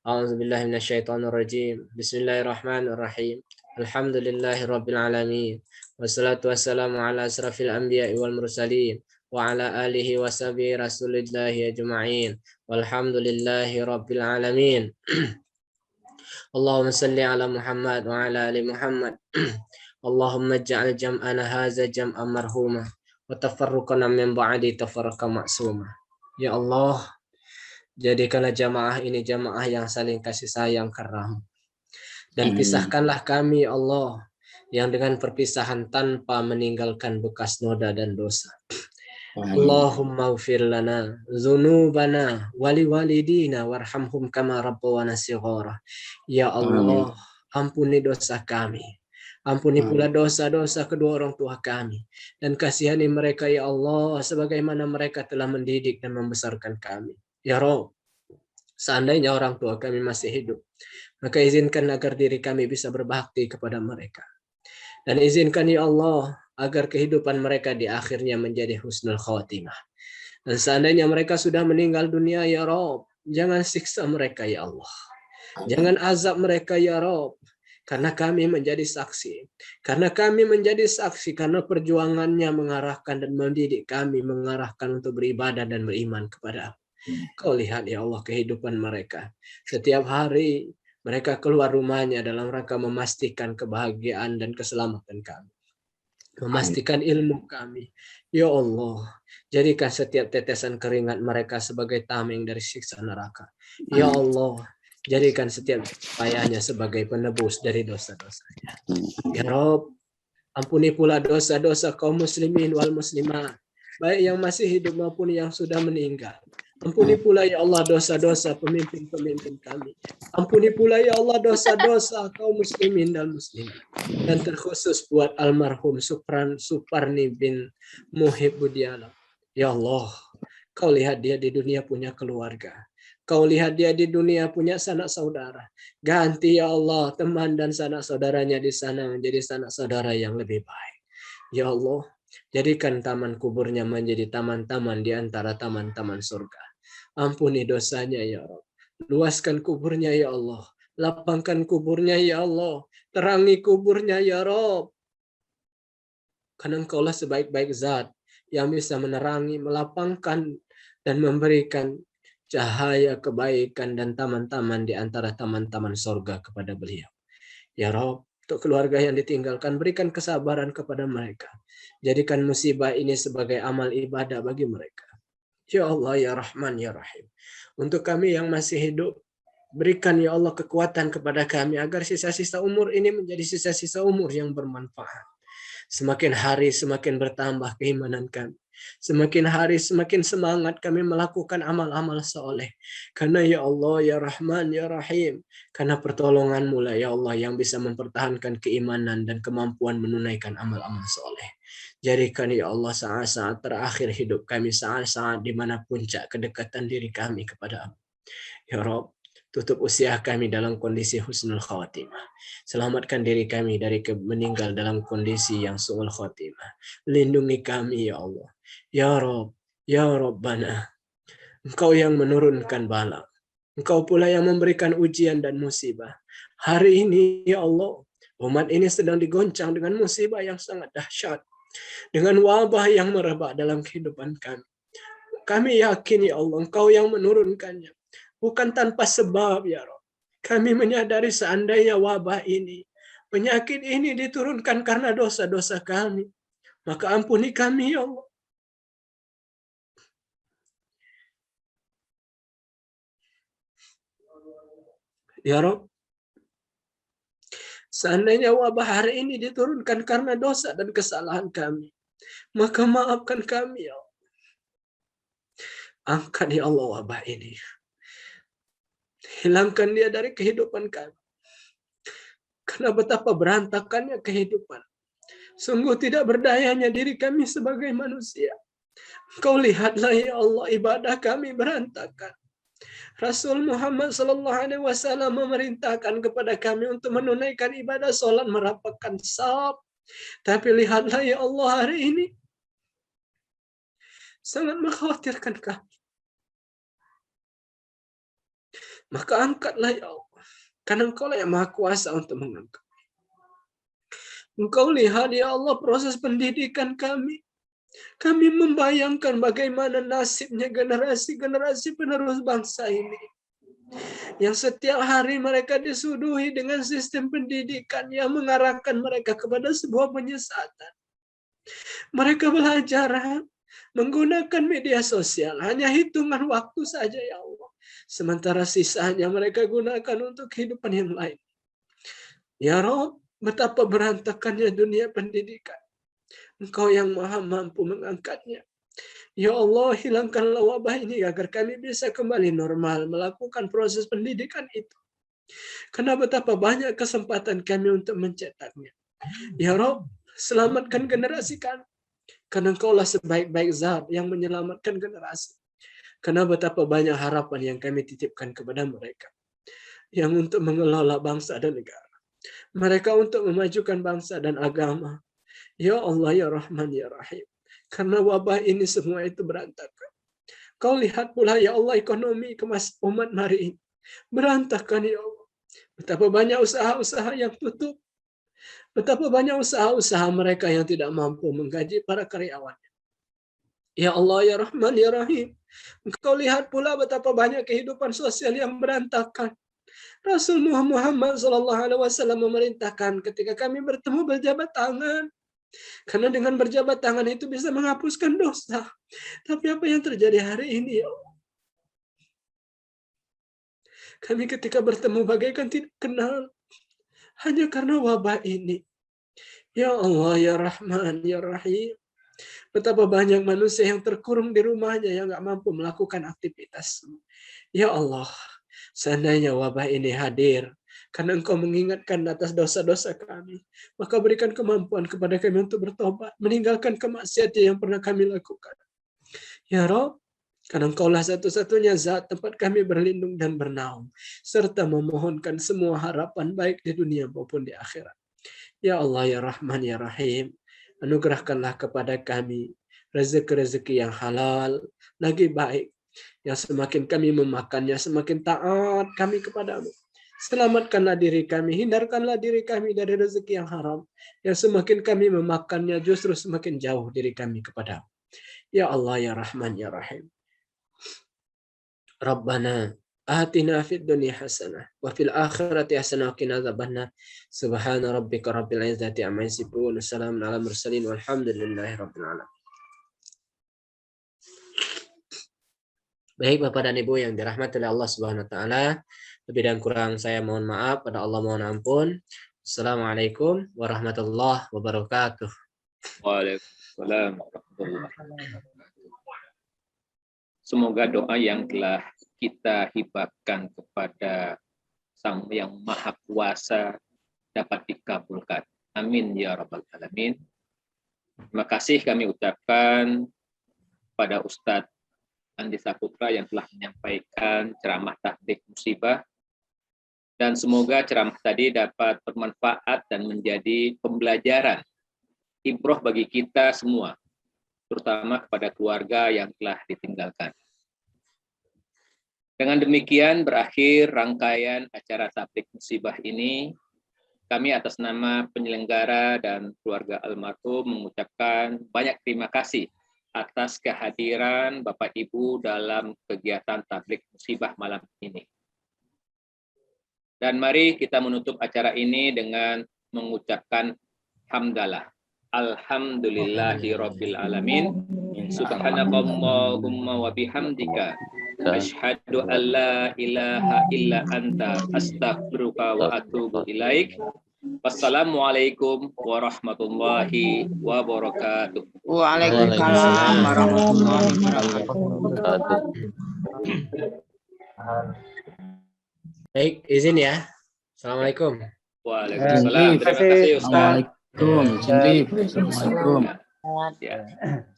A'udzubillahi minasyaitonir rajim. Bismillahirrahmanirrahim. Alhamdulillahirabbil alamin. Wassalatu wassalamu ala asrafil anbiya'i wal mursalin wa ala alihi wa sahbihi rasulillahi ajma'in. Walhamdulillahi rabbil alamin. Allahumma salli ala Muhammad wa ala ali Muhammad. Allahumma ij'al jam'ana hadza jam'an marhuma wa tafarruqana min ba'di tafarruqan ma'suma. Ya Allah, jadikanlah jamaah ini jamaah yang saling kasih sayang karam. Dan pisahkanlah kami ya Allah yang dengan perpisahan tanpa meninggalkan bekas noda dan dosa. Allahumma ufir lana dzunubana wali walidina warhamhum kama rabbawana shighara. Ya Allah, ampuni dosa kami. Ampuni pula dosa-dosa kedua orang tua kami. Dan kasihani mereka ya Allah sebagaimana mereka telah mendidik dan membesarkan kami. Ya Rabb, seandainya orang tua kami masih hidup, maka izinkan agar diri kami bisa berbakti kepada mereka. Dan izinkan ya Allah agar kehidupan mereka di akhirnya menjadi husnul khatimah. Dan seandainya mereka sudah meninggal dunia ya Rabb, jangan siksa mereka ya Allah. Jangan azab mereka ya Rabb. Karena kami menjadi saksi. Karena kami menjadi saksi karena perjuangannya mengarahkan dan mendidik kami mengarahkan untuk beribadah dan beriman kepada. Kau lihat ya Allah kehidupan mereka. Setiap hari mereka keluar rumahnya dalam rangka memastikan kebahagiaan dan keselamatan kami. Memastikan ilmu kami. Ya Allah, jadikan setiap tetesan keringat mereka sebagai tameng dari siksa neraka. Ya Allah, jadikan setiap payahnya sebagai penebus dari dosa-dosanya. Ya Rabb, ampuni pula dosa-dosa kaum muslimin wal muslimat, baik yang masih hidup maupun yang sudah meninggal. Ampuni pula ya Allah dosa-dosa pemimpin-pemimpin kami. Ampuni pula ya Allah dosa-dosa kaum muslimin dan muslimat. Dan terkhusus buat almarhum Suparni bin Muhib Budiala. Ya Allah, kau lihat dia di dunia punya keluarga. Kau lihat dia di dunia punya sanak saudara. Ganti ya Allah teman dan sanak saudaranya di sana menjadi sanak saudara yang lebih baik. Ya Allah, jadikan taman kuburnya menjadi taman-taman di antara taman-taman surga. Ampuni dosanya ya Allah. Luaskan kuburnya ya Allah. Lapangkan kuburnya ya Allah. Terangi kuburnya ya Rabb. Karena Engkaulah sebaik-baik zat yang bisa menerangi, melapangkan, dan memberikan cahaya kebaikan dan taman-taman di antara taman-taman surga kepada beliau. Ya Rabb, untuk keluarga yang ditinggalkan, berikan kesabaran kepada mereka. Jadikan musibah ini sebagai amal ibadah bagi mereka. Ya Allah, ya Rahman, ya Rahim. Untuk kami yang masih hidup, berikan ya Allah kekuatan kepada kami agar sisa-sisa umur ini menjadi sisa-sisa umur yang bermanfaat. Semakin hari semakin bertambah keimanan kami. Semakin hari semakin semangat kami melakukan amal-amal soleh. Karena ya Allah ya Rahman ya Rahim, karena pertolongan-Mu lah ya Allah yang bisa mempertahankan keimanan dan kemampuan menunaikan amal-amal soleh. Jadikan ya Allah saat-saat terakhir hidup kami, saat-saat di mana puncak kedekatan diri kami kepada-Mu. Ya Rabb, tutup usia kami dalam kondisi husnul khawatimah. Selamatkan diri kami dari meninggal dalam kondisi yang su'ul khatimah. Lindungi kami ya Allah. Ya Rabb, ya Rabbana. Engkau yang menurunkan bala. Engkau pula yang memberikan ujian dan musibah. Hari ini ya Allah, umat ini sedang digoncang dengan musibah yang sangat dahsyat. Dengan wabah yang merebak dalam kehidupan kami. Kami yakin ya Allah, Engkau yang menurunkannya. Bukan tanpa sebab ya Rabb. Kami menyadari seandainya wabah ini, penyakit ini diturunkan karena dosa-dosa kami. Maka ampuni kami ya Allah. Ya Rabb. Seandainya wabah hari ini diturunkan karena dosa dan kesalahan kami, maka maafkan kami ya Allah. Angkat ya Allah wabah ini. Hilangkan dia dari kehidupan kami. Karena betapa berantakannya kehidupan. Sungguh tidak berdayanya diri kami sebagai manusia. Kau lihatlah ya Allah ibadah kami berantakan. Rasul Muhammad SAW memerintahkan kepada kami untuk menunaikan ibadah sholat merapatkan saf. Tapi lihatlah ya Allah hari ini sangat mengkhawatirkan kami. Maka angkatlah ya Allah. Karena Engkau lah yang maha kuasa untuk mengangkat. Engkau lihat ya Allah proses pendidikan kami. Kami membayangkan bagaimana nasibnya generasi-generasi penerus bangsa ini. Yang setiap hari mereka disuduhi dengan sistem pendidikan yang mengarahkan mereka kepada sebuah penyesatan. Mereka belajar menggunakan media sosial hanya hitungan waktu saja ya Allah. Sementara sisanya mereka gunakan untuk kehidupan yang lain. Ya Rabb, betapa berantakannya dunia pendidikan. Engkau yang maha mampu mengangkatnya. Ya Allah, hilangkanlah wabah ini agar kami bisa kembali normal melakukan proses pendidikan itu. Karena betapa banyak kesempatan kami untuk mencetaknya. Ya Rabb, selamatkan generasi kami. Karena Engkaulah sebaik-baik zat yang menyelamatkan generasi. Karena betapa banyak harapan yang kami titipkan kepada mereka. Yang untuk mengelola bangsa dan negara. Mereka untuk memajukan bangsa dan agama. Ya Allah, ya Rahman, ya Rahim. Karena wabah ini semua itu berantakan. Kau lihat pula ya Allah ekonomi umat hari ini. Berantakan ya Allah. Betapa banyak usaha-usaha yang tutup. Betapa banyak usaha-usaha mereka yang tidak mampu menggaji para karyawannya. Ya Allah, ya Rahman, ya Rahim. Engkau lihat pula betapa banyak kehidupan sosial yang berantakan. Rasul Muhammad SAW memerintahkan ketika kami bertemu berjabat tangan. Karena dengan berjabat tangan itu bisa menghapuskan dosa. Tapi apa yang terjadi hari ini ya Allah? Kami ketika bertemu bagaikan tidak kenal. Hanya karena wabah ini. Ya Allah, ya Rahman, ya Rahim. Betapa banyak manusia yang terkurung di rumahnya yang nggak mampu melakukan aktivitas. Ya Allah, seandainya wabah ini hadir karena Engkau mengingatkan atas dosa-dosa kami, maka berikan kemampuan kepada kami untuk bertobat, meninggalkan kemaksiatan yang pernah kami lakukan. Ya Rabb, karena Engkaulah satu-satunya zat tempat kami berlindung dan bernaung, serta memohonkan semua harapan baik di dunia maupun di akhirat. Ya Allah, ya Rahman, ya Rahim, anugerahkanlah kepada kami rezeki-rezeki yang halal, lagi baik, yang semakin kami memakannya, semakin taat kami kepadamu. Selamatkanlah diri kami, hindarkanlah diri kami dari rezeki yang haram, yang semakin kami memakannya justru semakin jauh diri kami kepadamu. Ya Allah, ya Rahman, ya Rahim. Rabbana atina fid dunya hasanah wa fil akhirati hasanah wa qina adzabannar. Subhana rabbika rabbil izzati amma yasifun. Wassalamun ala mursalin walhamdulillahi rabbil alamin. Baik Bapak dan Ibu yang dirahmati oleh Allah Subhanahu wa taala, lebih dan kurang saya mohon maaf, pada Allah mohon ampun. Assalamualaikum warahmatullahi wabarakatuh. Waalaikumsalam. Waalaikumsalam warahmatullahi wabarakatuh. Semoga doa yang telah kita hibahkan kepada Sang Yang Maha Kuasa dapat dikabulkan. Amin ya rabbal alamin. Terima kasih kami ucapkan pada Ustadz Andi Saputra yang telah menyampaikan ceramah tabligh musibah, dan semoga ceramah tadi dapat bermanfaat dan menjadi pembelajaran ibrah bagi kita semua, terutama kepada keluarga yang telah ditinggalkan. Dengan demikian berakhir rangkaian acara tabligh musibah ini. Kami atas nama penyelenggara dan keluarga almarhum mengucapkan banyak terima kasih atas kehadiran Bapak Ibu dalam kegiatan tabligh musibah malam ini. Dan mari kita menutup acara ini dengan mengucapkan hamdalah. Alhamdulillahi rabbil alamin. Subhanakallahumma wa bihamdika asyhadu an la ilaha illa anta astaghfiruka wa atubu ilaik. Wassalamualaikum warahmatullahi wabarakatuh. Waalaikumsalam warahmatullahi wabarakatuh. Baik, izin ya. Assalamualaikum. Waalaikumsalam. Terima kasih Ustaz. Assalamualaikum. Ya.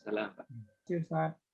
Salam Pak. Ustaz.